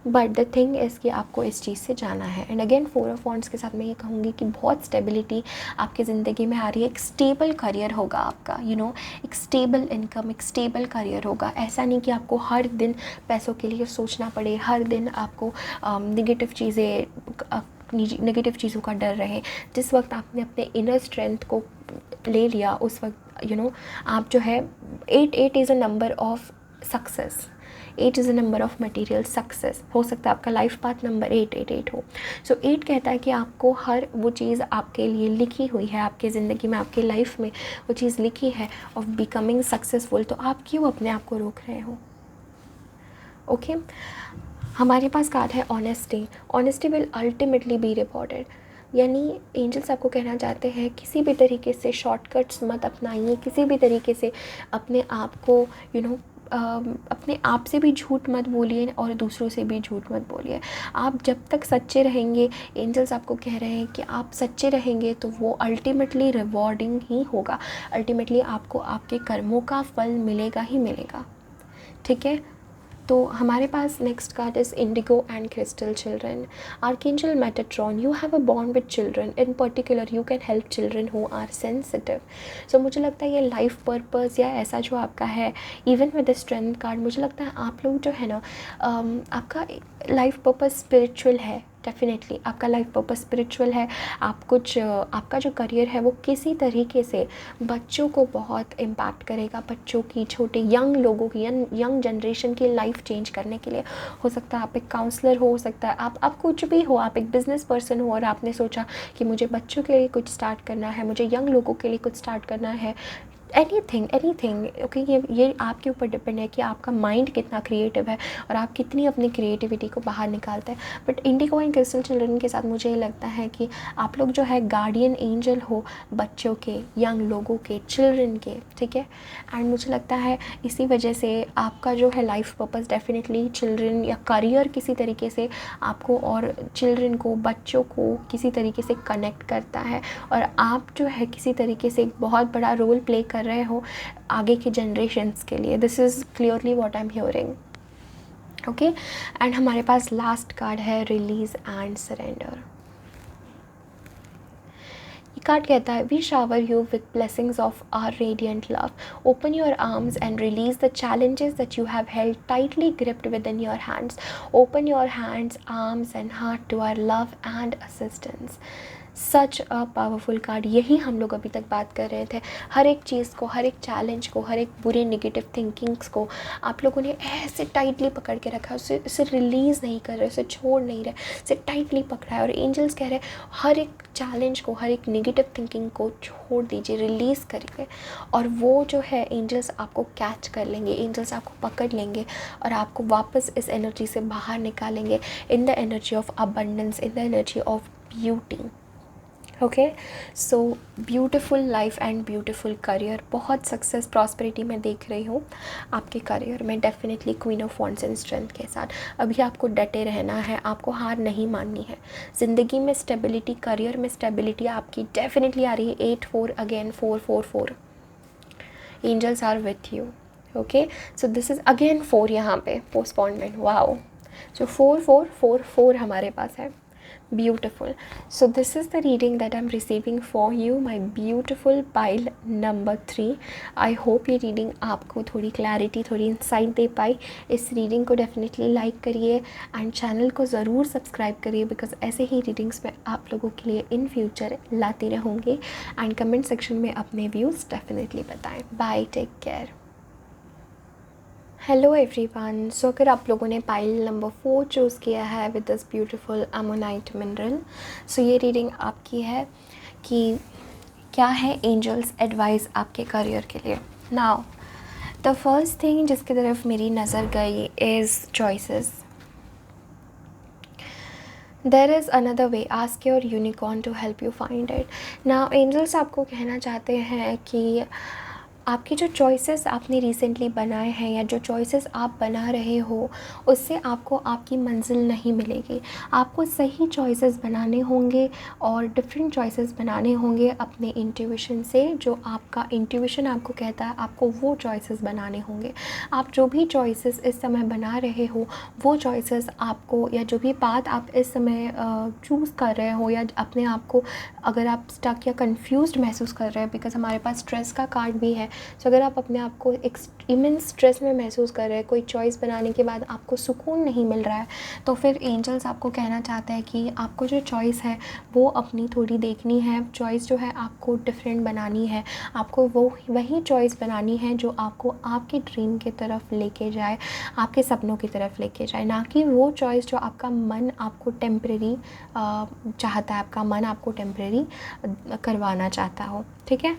but the thing is कि आपको इस चीज़ से जाना है। एंड अगेन 4 ऑफ वॉन्ड्स के साथ मैं ये कहूँगी कि बहुत स्टेबिलिटी आपकी ज़िंदगी में आ रही है। एक स्टेबल करियर होगा आपका, एक स्टेबल इनकम, एक स्टेबल करियर होगा। ऐसा नहीं कि आपको हर दिन पैसों के लिए सोचना पड़े, हर दिन आपको नेगेटिव चीज़ों का डर रहे। जिस वक्त आपने अपने इनर स्ट्रेंथ को ले लिया, उस वक्त आप जो है 8 is a number of success, 8 is a number of material success. हो सकता है आपका लाइफ पाथ नंबर 8 हो। सो 8 कहता है कि आपको हर वो चीज़ आपके लिए लिखी हुई है, आपकी ज़िंदगी में, आपकी लाइफ में वो चीज़ लिखी है ऑफ बिकमिंग सक्सेसफुल। तो आप क्यों अपने आप को रोक रहे हो? ओके, हमारे पास कार्ड है honesty will ultimately be rewarded. यानी एंजल्स आपको कहना चाहते हैं किसी भी तरीके से शॉर्टकट्स मत अपनाइए, किसी भी तरीके से अपने आप को अपने आप से भी झूठ मत बोलिए और दूसरों से भी झूठ मत बोलिए। आप जब तक सच्चे रहेंगे, एंजल्स आपको कह रहे हैं कि आप सच्चे रहेंगे तो वो अल्टीमेटली रिवॉर्डिंग ही होगा, अल्टीमेटली आपको आपके कर्मों का फल मिलेगा ही मिलेगा। ठीक है, तो हमारे पास next card is indigo and crystal children. Archangel Metatron, you have a bond with children, in particular you can help children who are sensitive. So मुझे लगता है ये लाइफ पर्पस या ऐसा जो आपका है, even with the strength card, मुझे लगता है आप लोग जो है ना, आपका लाइफ पर्पस स्पिरिचुअल है। डेफिनेटली आपका लाइफ पर्पस स्पिरिचुअल है। आप कुछ आपका जो करियर है वो किसी तरीके से बच्चों को बहुत इम्पैक्ट करेगा, बच्चों की, छोटे यंग लोगों की, यंग जनरेशन की लाइफ चेंज करने के लिए। हो सकता है आप एक काउंसलर हो सकता है आप कुछ भी हो, आप एक बिजनेस पर्सन हो और आपने सोचा कि मुझे बच्चों के लिए कुछ स्टार्ट करना है, मुझे यंग लोगों के लिए कुछ स्टार्ट करना है। एनीथिंग ओके, ये आपके ऊपर डिपेंड है कि आपका माइंड कितना क्रिएटिव है और आप कितनी अपनी क्रिएटिविटी को बाहर निकालते हैं। But Indigo and crystal children के साथ मुझे ये लगता है कि आप लोग जो है गार्डियन एंजल हो बच्चों के, यंग लोगों के, चिल्ड्रन के। ठीक है, एंड मुझे लगता है इसी वजह से आपका जो है लाइफ पर्पस डेफिनेटली चिल्ड्रन या करियर किसी तरीके से आपको और चिल्ड्रन को, बच्चों को किसी तरीके से कनेक्ट करता है और आप जो है किसी तरीके से एक बहुत बड़ा रोल प्ले कर रहे हो आगे के जनरेशन्स के लिए। This is clearly what I am hearing. Okay, and हमारे पास लास्ट कार्ड है रिलीज एंड सरेंडर। ये कार्ड कहता है we shower you with blessings of our radiant love, open your arms and release the challenges that you have held tightly gripped within your hands, open your hands, arms and heart to our love and assistance. Such a powerful card. यही हम लोग अभी तक बात कर रहे थे। हर एक चीज़ को, हर एक चैलेंज को, हर एक बुरे नेगेटिव थिंकिंग्स को आप लोगों ने ऐसे टाइटली पकड़ के रखा है, उसे रिलीज़ नहीं कर रहे, उसे छोड़ नहीं रहे, उसे टाइटली पकड़ा है। और एंजल्स कह रहे हैं हर एक चैलेंज को, हर एक नेगेटिव थिंकिंग को छोड़ दीजिए, रिलीज़ करिए और वो जो है एंजल्स आपको कैच कर लेंगे, एंजल्स आपको पकड़ लेंगे और आपको वापस इस एनर्जी से बाहर निकालेंगे in the energy of abundance, in the energy of beauty. Okay, so beautiful life and beautiful career. बहुत सक्सेस, प्रॉस्पेरिटी में देख रही हूँ आपके करियर में, definitely queen of wands and strength के साथ। अभी आपको डटे रहना है, आपको हार नहीं माननी है। ज़िंदगी में स्टेबिलिटी, करियर में स्टेबिलिटी आपकी डेफिनेटली आ रही है। 8-4 again 4-4-4, angels are with you. Okay, so this is again 4 यहाँ पे पोस्टपोनमेंट। वाओ, सो 4-4-4-4 हमारे पास है। Beautiful. So this is the reading that I'm receiving for you, my beautiful pile number 3. I hope ये reading आपको थोड़ी clarity, थोड़ी insight दे पाई। इस reading को definitely like करिए and channel को ज़रूर subscribe करिए because ऐसे ही readings मैं आप लोगों के लिए in future लाती रहूँगी। and comment section में अपने views definitely बताएं। Bye, take care. Hello everyone. So अगर आप लोगों ने पाइल नंबर 4 चूज़ किया है with this beautiful ammonite mineral, so ये रीडिंग आपकी है कि क्या है एंजल्स एडवाइस आपके करियर के लिए। नाउ द फर्स्ट थिंग जिसकी तरफ मेरी नज़र गई is choices. There is another way, ask your unicorn to help you find it. Now angels आपको कहना चाहते हैं कि आपकी जो चॉइसेस आपने रिसेंटली बनाए हैं या जो चॉइसेस आप बना रहे हो उससे आपको आपकी मंजिल नहीं मिलेगी। आपको सही चॉइसेस बनाने होंगे और डिफरेंट चॉइसेस बनाने होंगे अपने इंट्यूशन से। जो आपका इंट्यूशन आपको कहता है आपको वो चॉइसेस बनाने होंगे। आप जो भी चॉइसेस इस समय बना रहे हो वो चॉइसेस आपको, या जो भी बात आप इस समय चूज़ कर रहे हो, या अपने आप को अगर आप स्टक या कंफ्यूज्ड महसूस कर रहे हैं, बिकॉज हमारे पास स्ट्रेस का कार्ड भी है। सो अगर आप अपने आप को एक इमेंस स्ट्रेस में महसूस कर रहे हैं, कोई चॉइस बनाने के बाद आपको सुकून नहीं मिल रहा है, तो फिर एंजल्स आपको कहना चाहते हैं कि आपको जो चॉइस है वो अपनी थोड़ी देखनी है। चॉइस जो है आपको डिफरेंट बनानी है, आपको वो वही चॉइस बनानी है जो आपको आपके ड्रीम की तरफ लेके जाए, आपके सपनों की तरफ लेके जाए, ना कि वो चॉइस जो आपका मन आपको टेम्परेरी चाहता है, आपका मन आपको टेम्परेरी करवाना चाहता हो। ठीक है,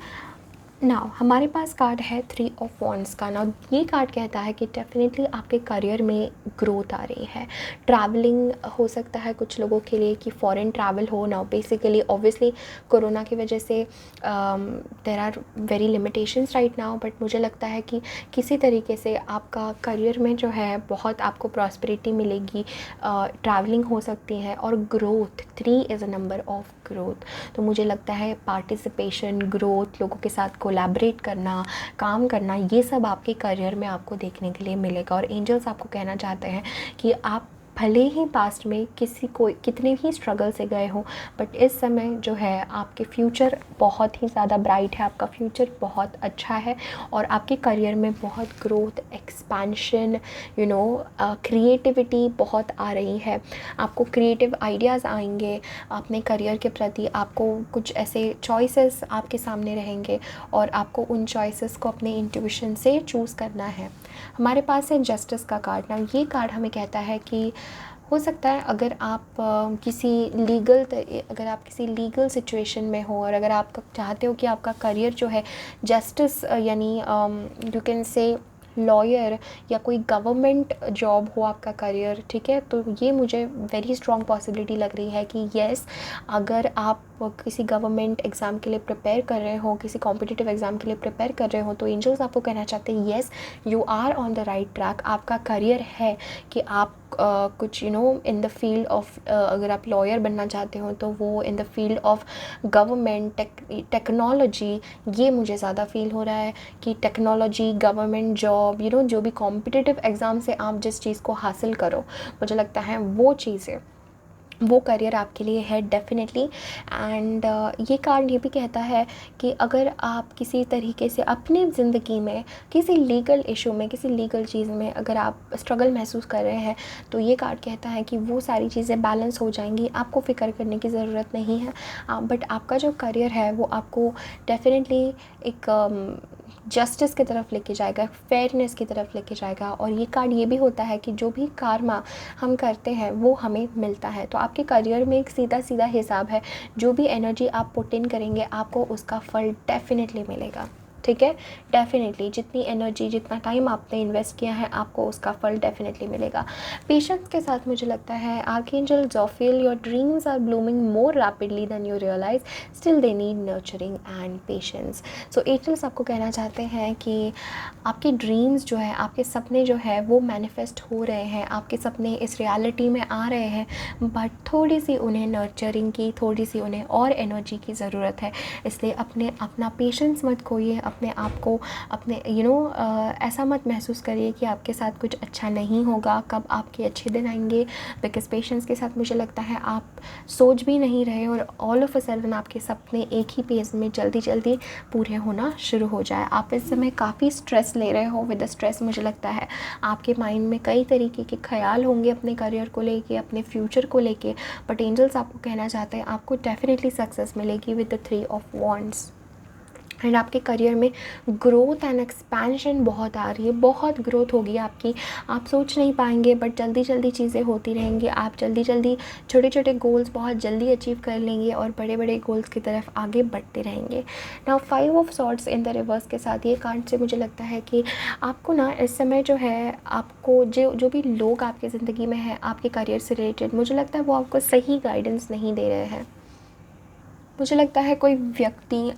नाउ हमारे पास कार्ड है 3 ऑफ वॉन्ड्स का। नाउ ये कार्ड कहता है कि डेफिनेटली आपके करियर में ग्रोथ आ रही है। ट्रैवलिंग हो सकता है कुछ लोगों के लिए कि फॉरेन ट्रैवल हो। नाउ बेसिकली ऑब्वियसली कोरोना की वजह से there are very limitations right now, but मुझे लगता है कि किसी तरीके से आपका करियर में जो है बहुत आपको प्रॉस्पेरिटी मिलेगी। ट्रैवलिंग हो सकती है और growth, 3 is a number of growth. तो मुझे लगता है पार्टिसिपेशन, ग्रोथ, लोगों के साथ कोलैबोरेट करना, काम करना, ये सब आपके करियर में आपको देखने के लिए मिलेगा। और एंजल्स आपको कहना चाहते हैं कि आप भले ही पास्ट में कितने ही स्ट्रगल से गए हों, बट इस समय जो है आपके फ्यूचर बहुत ही ज़्यादा ब्राइट है, आपका फ्यूचर बहुत अच्छा है और आपके करियर में बहुत ग्रोथ, एक्सपेंशन, क्रिएटिविटी बहुत आ रही है। आपको क्रिएटिव आइडियाज़ आएंगे अपने करियर के प्रति। आपको कुछ ऐसे चॉइसेस आपके सामने रहेंगे और आपको उन चॉइसेस को अपने इंट्यूशन से चूज़ करना है। हमारे पास है जस्टिस का कार्ड। ना ये कार्ड हमें कहता है कि हो सकता है अगर आप किसी लीगल सिचुएशन में हो और अगर आप चाहते हो कि आपका करियर जो है जस्टिस यानी यू कैन से लॉयर या कोई गवर्नमेंट जॉब हो आपका करियर, ठीक है, तो ये मुझे वेरी स्ट्रॉन्ग पॉसिबिलिटी लग रही है कि येस, अगर आप किसी गवर्नमेंट एग्ज़ाम के लिए प्रिपेयर कर रहे हो, किसी कॉम्पिटिटिव एग्ज़ाम के लिए प्रिपेयर कर रहे हो, तो एंजल्स आपको कहना चाहते हैं yes, you are on the right track. आपका करियर है कि आप कुछ इन द फील्ड ऑफ, अगर आप लॉयर बनना चाहते हो तो वो in the field of government, technology, ये मुझे ज़्यादा फील हो रहा है कि टेक्नोलॉजी, गवर्नमेंट जॉब, जो भी कॉम्पिटिटिव एग्ज़ाम से आप जिस चीज़ को हासिल करो, मुझे लगता है वो चीज़ें, वो करियर आपके लिए है डेफिनेटली। एंड ये कार्ड ये भी कहता है कि अगर आप किसी तरीके से अपनी ज़िंदगी में किसी लीगल इशू में, किसी लीगल चीज़ में अगर आप स्ट्रगल महसूस कर रहे हैं, तो ये कार्ड कहता है कि वो सारी चीज़ें बैलेंस हो जाएंगी, आपको फ़िक्र करने की ज़रूरत नहीं है। बट आपका जो करियर है वो आपको डेफिनेटली एक जस्टिस की तरफ लेके जाएगा, फेयरनेस की तरफ लेके जाएगा। और ये कार्ड ये भी होता है कि जो भी कर्मा हम करते हैं वो हमें मिलता है। तो आपके करियर में एक सीधा सीधा हिसाब है, जो भी एनर्जी आप पुट इन करेंगे आपको उसका फल डेफिनेटली मिलेगा, ठीक है। डेफिनेटली जितनी एनर्जी, जितना टाइम आपने इन्वेस्ट किया है, आपको उसका फल डेफिनेटली मिलेगा। पेशेंस के साथ मुझे लगता है archangel Jophiel, your dreams are blooming more rapidly than you realise, still they need nurturing and patience. So angels आपको कहना चाहते हैं कि आपके ड्रीम्स जो है, आपके सपने जो है वो मैनिफेस्ट हो रहे हैं, आपके सपने इस रियलिटी में आ रहे हैं, बट थोड़ी सी उन्हें नर्चरिंग की, थोड़ी सी उन्हें और एनर्जी की ज़रूरत है। इसलिए अपना पेशेंस मत खोइए, अपने आप को अपने ऐसा मत महसूस करिए कि आपके साथ कुछ अच्छा नहीं होगा, कब आपके अच्छे दिन आएंगे। बिकॉज पेशेंस के साथ मुझे लगता है आप सोच भी नहीं रहे और ऑल ऑफ अ सडन आपके सपने एक ही पेज में जल्दी जल्दी पूरे होना शुरू हो जाए। आप इस समय काफ़ी स्ट्रेस ले रहे हो। विद द स्ट्रेस मुझे लगता है आपके माइंड में कई तरीके के ख्याल होंगे अपने करियर को लेके, अपने फ्यूचर को लेके, बट एंजल्स आपको कहना चाहते हैं आपको डेफिनेटली सक्सेस मिलेगी with the 3 of wands. And आपके करियर में ग्रोथ एंड एक्सपेंशन बहुत आ रही है, बहुत ग्रोथ होगी आपकी, आप सोच नहीं पाएंगे, बट जल्दी जल्दी चीज़ें होती रहेंगी। आप जल्दी जल्दी छोटे छोटे गोल्स बहुत जल्दी अचीव कर लेंगे और बड़े बड़े गोल्स की तरफ आगे बढ़ते रहेंगे। Now 5 of swords in the reverse के साथ ये कार्ड से मुझे लगता है कि आपको ना इस समय जो है, आपको जो भी लोग आपकी ज़िंदगी में हैं आपके करियर से रिलेटेड, मुझे लगता है वो आपको सही गाइडेंस नहीं दे रहे हैं। मुझे लगता है कोई व्यक्ति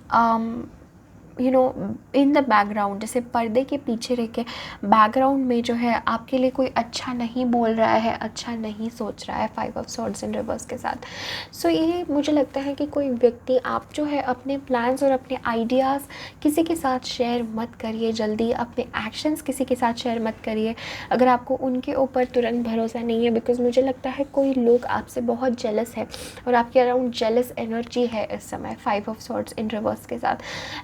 इन द बैकग्राउंड, जैसे पर्दे के पीछे रह के बैकग्राउंड में जो है आपके लिए कोई अच्छा नहीं बोल रहा है, अच्छा नहीं सोच रहा है 5 ऑफ सॉर्ड्स इन रिवर्स के साथ। सो ये मुझे लगता है कि कोई व्यक्ति, आप जो है अपने प्लान्स और अपने आइडियाज़ किसी के साथ शेयर मत करिए जल्दी, अपने एक्शंस किसी के साथ शेयर मत करिए अगर आपको उनके ऊपर तुरंत भरोसा नहीं है। बिकॉज मुझे लगता है कोई लोग आपसे बहुत जेलस है और आपके अराउंड जेलस एनर्जी है इस समय 5 ऑफ सॉर्ड्स इन रिवर्स के साथ।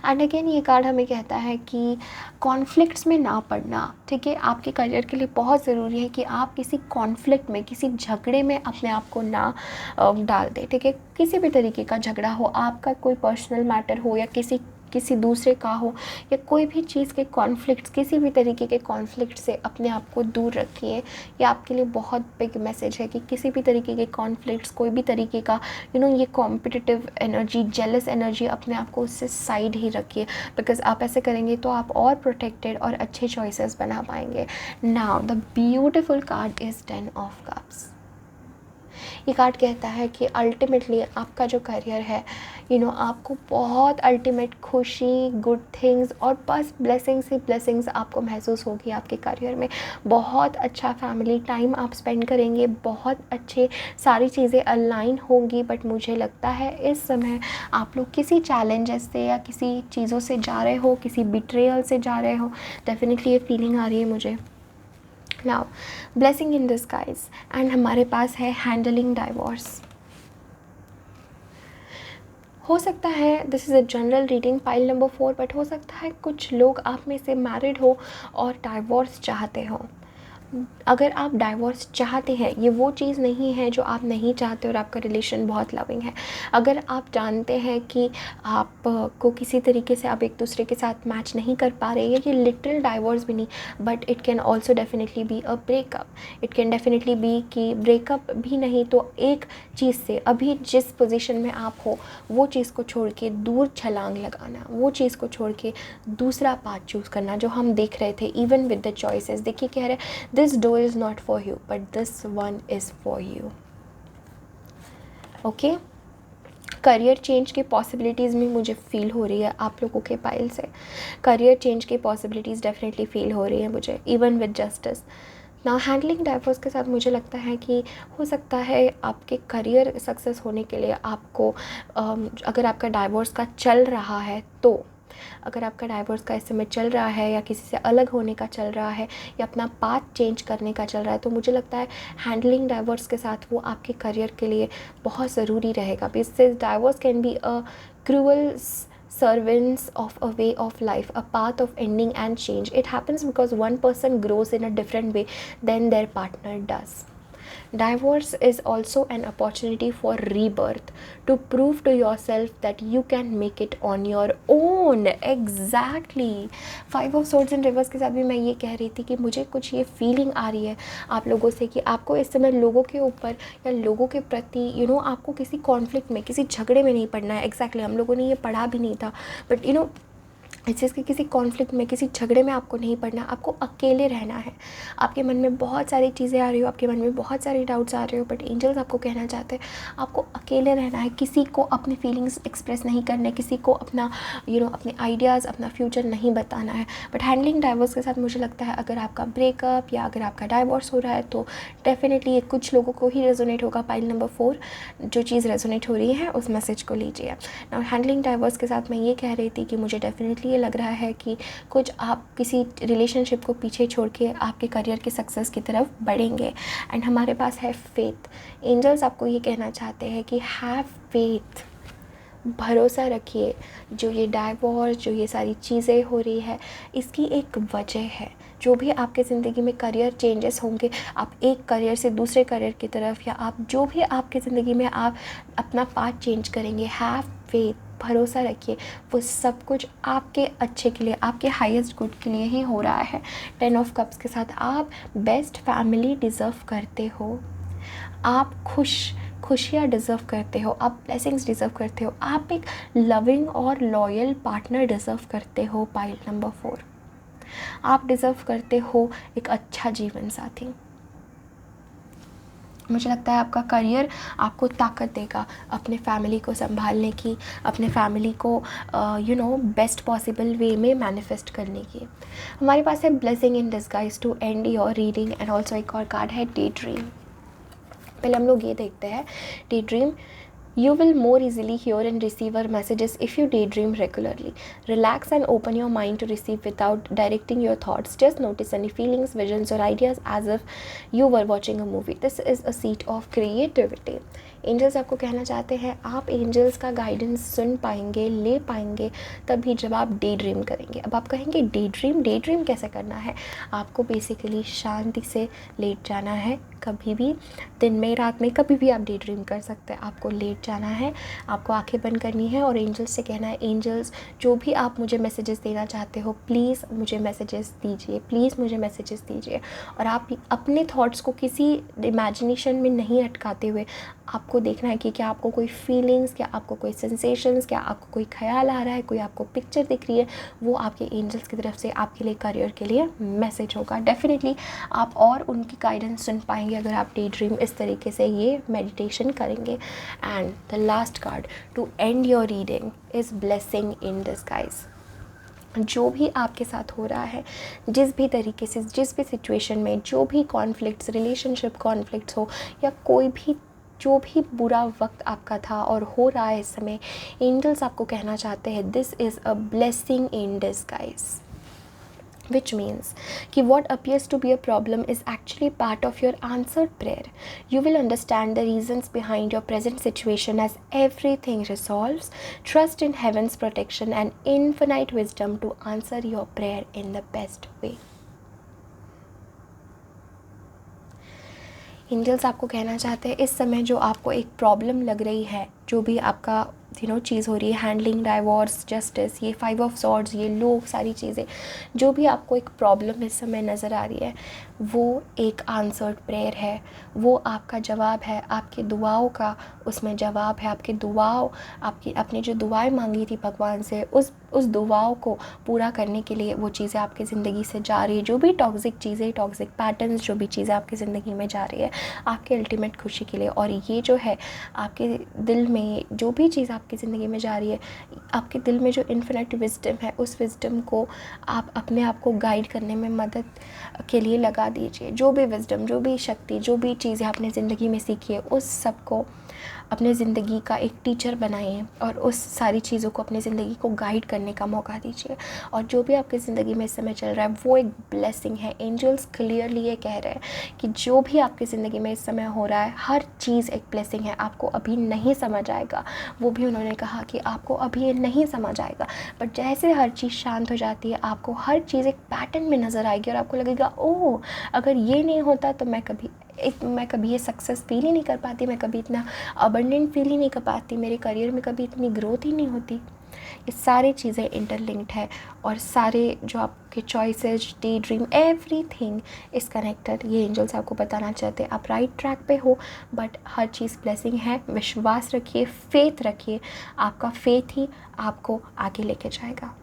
एंड अगेन ये कार्ड हमें कहता है कि कॉन्फ्लिक्ट्स में ना पड़ना, ठीक है। आपके करियर के लिए बहुत ज़रूरी है कि आप किसी कॉन्फ्लिक्ट में, किसी झगड़े में अपने आप को ना डाल दें, ठीक है। किसी भी तरीके का झगड़ा हो, आपका कोई पर्सनल मैटर हो या किसी किसी दूसरे का हो, या कोई भी चीज़ के कॉन्फ्लिक्ट्स, किसी भी तरीके के कॉन्फ्लिक्ट से अपने आप को दूर रखिए। ये आपके लिए बहुत बिग मैसेज है कि किसी भी तरीके के कॉन्फ्लिक्ट्स, कोई भी तरीके का ये कॉम्पिटिटिव एनर्जी, जेलस एनर्जी, अपने आप को उससे साइड ही रखिए, बिकॉज आप ऐसे करेंगे तो आप और प्रोटेक्टेड और अच्छे चॉइसेस बना पाएंगे। Now the beautiful card is 10 of cups. ये कार्ड कहता है कि अल्टीमेटली आपका जो करियर है, आपको बहुत अल्टीमेट खुशी, गुड थिंग्स और बस ब्लेसिंग्स ही ब्लेसिंग्स आपको महसूस होगी आपके करियर में। बहुत अच्छा फैमिली टाइम आप स्पेंड करेंगे, बहुत अच्छे सारी चीज़ें अलाइन होंगी। बट मुझे लगता है इस समय आप लोग किसी चैलेंजेस से या किसी चीज़ों से जा रहे हो, किसी बिट्रेयल से जा रहे हो। डेफिनेटली ये फीलिंग आ रही है मुझे। Now blessing in disguise, and हमारे पास है हैंडलिंग डाइवोर्स। हो सकता है this is a general reading, pile number 4, but हो सकता है कुछ लोग आप में से मैरिड हो और डाइवोर्स चाहते हो। अगर आप डाइवोर्स चाहते हैं, ये वो चीज़ नहीं है जो आप नहीं चाहते और आपका रिलेशन बहुत लविंग है। अगर आप जानते हैं कि आप को किसी तरीके से आप एक दूसरे के साथ मैच नहीं कर पा रहे हैं, ये लिटरल डाइवोर्स भी नहीं, but it can also definitely be a breakup. It can definitely be कि ब्रेकअप भी नहीं तो एक चीज़ से, अभी जिस पोजीशन में आप हो वो चीज़ को छोड़ के दूर छलांग लगाना, वो चीज़ को छोड़ के दूसरा पाथ चूज़ करना, जो हम देख रहे थे इवन विद द चॉइसेस। देखिए कह रहे this door is not for you but this one is for you. Okay, career change की पॉसिबिलिटीज़ में मुझे फ़ील हो रही है आप लोगों के पाइल से। करियर चेंज की पॉसिबिलिटीज़ डेफिनेटली फ़ील हो रही है मुझे, इवन विद जस्टिस। ना हैंडलिंग डाइवोर्स के साथ मुझे लगता है कि हो सकता है आपके करियर सक्सेस होने के लिए आपको अगर आपका डाइवोर्स का चल रहा है तो, अगर आपका डाइवोर्स का इस समय चल रहा है या किसी से अलग होने का चल रहा है या अपना पाथ चेंज करने का चल रहा है, तो मुझे लगता है हैंडलिंग डाइवोर्स के साथ वो आपके करियर के लिए बहुत ज़रूरी रहेगा। इससे divorce can be a cruel servants of a way of life, a path of ending and change. It happens because one person grows in a different way than their partner does. Divorce is also an opportunity for rebirth, to prove to yourself that you can make it on your own. Exactly. 5 of Swords in Reverse के साथ भी मैं ये कह रही थी कि मुझे कुछ ये फीलिंग आ रही है आप लोगों से कि आपको इस समय लोगों के ऊपर या लोगों के प्रति आपको किसी कॉन्फ्लिक्ट में, किसी झगड़े में नहीं पड़ना है। एग्जैक्टली हम लोगों ने ये पढ़ा भी नहीं था, बट इस चीज़ के किसी कॉन्फ्लिक्ट में, किसी झगड़े में आपको नहीं पड़ना, आपको अकेले रहना है। आपके मन में बहुत सारी चीज़ें आ रही हो, आपके मन में बहुत सारे डाउट्स आ रहे हो, बट एंजल्स आपको कहना चाहते हैं आपको अकेले रहना है। किसी को अपनी फीलिंग्स एक्सप्रेस नहीं करने, किसी को अपना अपने आइडियाज़, अपना फ्यूचर नहीं बताना है। बट हैंडलिंग डाइवोर्स के साथ मुझे लगता है अगर आपका ब्रेकअप या अगर आपका डाइवोर्स हो रहा है तो डेफिनेटली कुछ लोगों को ही रेजोनेट होगा। पाइल नंबर 4 जो चीज़ रेजोनेट हो रही है उस मैसेज को लीजिए। नाउ हैंडलिंग डाइवोर्स के साथ मैं ये कह रही थी कि मुझे डेफिनेटली ये लग रहा है कि कुछ आप किसी रिलेशनशिप को पीछे छोड़ के आपके करियर की सक्सेस की तरफ बढ़ेंगे। एंड हमारे पास है फेथ। एंजल्स आपको ये कहना चाहते हैं कि हैव फेथ, भरोसा रखिए। जो ये डाइवोर्स, जो ये सारी चीज़ें हो रही है, इसकी एक वजह है। जो भी आपके ज़िंदगी में करियर चेंजेस होंगे, आप एक करियर से दूसरे करियर की तरफ, या आप जो भी आपके ज़िंदगी में आप अपना पाथ चेंज करेंगे, हैव फेथ, भरोसा रखिए, वो सब कुछ आपके अच्छे के लिए, आपके हाईएस्ट गुड के लिए ही हो रहा है। 10 ऑफ कप्स के साथ आप बेस्ट फैमिली डिज़र्व करते हो, आप खुशियाँ डिज़र्व करते हो, आप ब्लेसिंग्स डिज़र्व करते हो, आप एक लविंग और लॉयल पार्टनर डिज़र्व करते हो। पाइल नंबर 4, आप डिज़र्व करते हो एक अच्छा जीवन साथी। मुझे लगता है आपका करियर आपको ताकत देगा अपने फैमिली को संभालने की, अपने फैमिली को बेस्ट पॉसिबल वे में मैनिफेस्ट करने की। हमारे पास है blessing in disguise to end your reading, and also एक और कार्ड है डे ड्रीम। पहले हम लोग ये देखते हैं day dream. You will more easily hear and receive our messages if you daydream regularly. Relax and open your mind to receive without directing your thoughts. Just notice any feelings, visions or ideas as if you were watching a movie. This is a seat of creativity. Angels आपको कहना चाहते हैं आप angels का guidance सुन पाएंगे, ले पाएंगे तभी जब आप डे ड्रीम करेंगे। अब आप कहेंगे डे ड्रीम कैसे करना है? आपको बेसिकली शांति से लेट जाना है, कभी भी दिन में, रात में, कभी भी आप डे ड्रीम कर सकते हैं। आपको लेट जाना है, आपको आंखें बंद करनी है और एंजल्स से कहना है, एंजल्स जो भी आप मुझे मैसेजेस देना चाहते हो प्लीज़ मुझे मैसेजेस दीजिए, प्लीज़ मुझे मैसेजेस दीजिए। और आप अपने थॉट्स को किसी इमेजिनेशन में नहीं अटकाते हुए आपको देखना है कि क्या आपको कोई फीलिंग्स, क्या आपको कोई सेंसेशंस, क्या आपको कोई ख्याल आ रहा है, कोई आपको पिक्चर दिख रही है, वो आपके एंजल्स की तरफ से आपके लिए करियर के लिए मैसेज होगा। डेफिनेटली आप और उनकी गाइडेंस सुन पाएंगे अगर आप डे ड्रीम इस तरीके से ये मेडिटेशन करेंगे। And the last card to end your reading is blessing in disguise. जो भी आपके साथ हो रहा है, जिस भी तरीके से, जिस भी सिचुएशन में, जो भी कॉन्फ्लिक्ट्स, रिलेशनशिप कॉन्फ्लिक्ट्स हो या कोई भी जो भी बुरा वक्त आपका था और हो रहा है इस समय, एंजल्स आपको कहना चाहते हैं this is a blessing in disguise, which means कि what appears to be a problem is actually part of your answered prayer. You will understand the reasons behind your present situation as everything resolves. Trust in heaven's protection and infinite wisdom to answer your prayer in the best way. Angels आपको कहना चाहते हैं इस समय जो आपको एक problem लग रही है, जो भी आपका चीज़ हो रही है, हैंडलिंग, डाइवोर्स, जस्टिस, ये 5 ऑफ सॉर्ड्स, ये लोग, सारी चीज़ें, जो भी आपको एक प्रॉब्लम इस समय नज़र आ रही है, वो एक आंसर्ड प्रेयर है, वो आपका जवाब है, आपकी दुआओं का उसमें जवाब है। आपकी दुआओं, आपने जो दुआएं मांगी थी भगवान से, उस दुआओं को पूरा करने के लिए वो चीज़ें आपकी ज़िंदगी से जा रही है। जो भी टॉक्सिक चीज़ें, टॉक्सिक पैटर्न्स, जो भी चीज़ें आपकी ज़िंदगी में जा रही है आपके अल्टीमेट खुशी के लिए। और ये जो है आपके दिल में जो भी चीज़ आपकी ज़िंदगी में जा रही है, आपके दिल में जो इन्फिनिट विजडम है, उस विजडम को आप अपने आप को गाइड करने में मदद के लिए लगा दीजिए। जो भी विजडम, जो भी शक्ति, जो भी चीज़ें आपने ज़िंदगी में सीखी है, उस सब को अपने ज़िंदगी का एक टीचर बनाइए और उस सारी चीज़ों को अपनी ज़िंदगी को गाइड करने का मौका दीजिए। और जो भी आपकी ज़िंदगी में इस समय चल रहा है वो एक ब्लेसिंग है। एंजल्स क्लियरली ये कह रहे हैं कि जो भी आपकी ज़िंदगी में इस समय हो रहा है, हर चीज़ एक ब्लेसिंग है। आपको अभी नहीं समझ आएगा, वो भी उन्होंने कहा कि आपको अभी ये नहीं समझ आएगा, बट जैसे हर चीज़ शांत हो जाती है आपको हर चीज़ एक पैटर्न में नज़र आएगी और आपको लगेगा ओह, अगर ये नहीं होता तो मैं कभी ये सक्सेस फील ही नहीं कर पाती, मैं कभी इतना अबंडेंट फील ही नहीं कर पाती, मेरे करियर में कभी इतनी ग्रोथ ही नहीं होती। ये सारी चीज़ें इंटरलिंक्ड है और सारे जो आपके choices, day dream, everything is connected. ये एंजल्स आपको बताना चाहते हैं आप राइट ट्रैक पे हो, बट हर चीज़ ब्लेसिंग है। विश्वास रखिए, फेथ रखिए, आपका फेथ ही आपको आगे लेके जाएगा।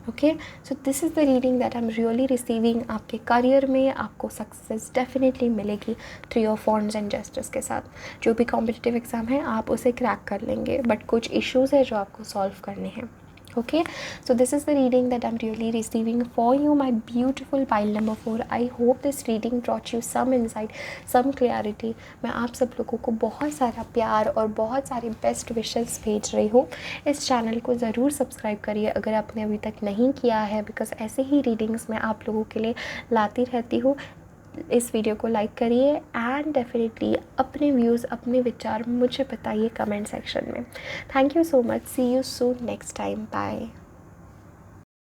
Okay, so this is the reading that I am really receiving. आपके करियर में आपको सक्सेस डेफिनेटली मिलेगी 3 ऑफ वॉन्ड्स एंड जस्टिस के साथ। जो भी कॉम्पिटिटिव एग्ज़ाम है आप उसे क्रैक कर लेंगे, बट कुछ इश्यूज़ है जो आपको सॉल्व करने हैं। Okay, so this is the reading that I'm really receiving for you, my beautiful pile number 4. I hope this reading brought you some insight, some clarity. मैं आप सब लोगों को बहुत सारा प्यार और बहुत सारी बेस्ट विशेस भेज रही हूँ। इस चैनल को ज़रूर सब्सक्राइब करिए अगर आपने अभी तक नहीं किया है, बिकॉज ऐसे ही रीडिंग्स मैं आप लोगों के लिए लाती रहती हूँ। इस वीडियो को लाइक करिए एंड डेफिनेटली अपने व्यूज़, अपने विचार मुझे बताइए कमेंट सेक्शन में। Thank you so much, see you soon next time, bye.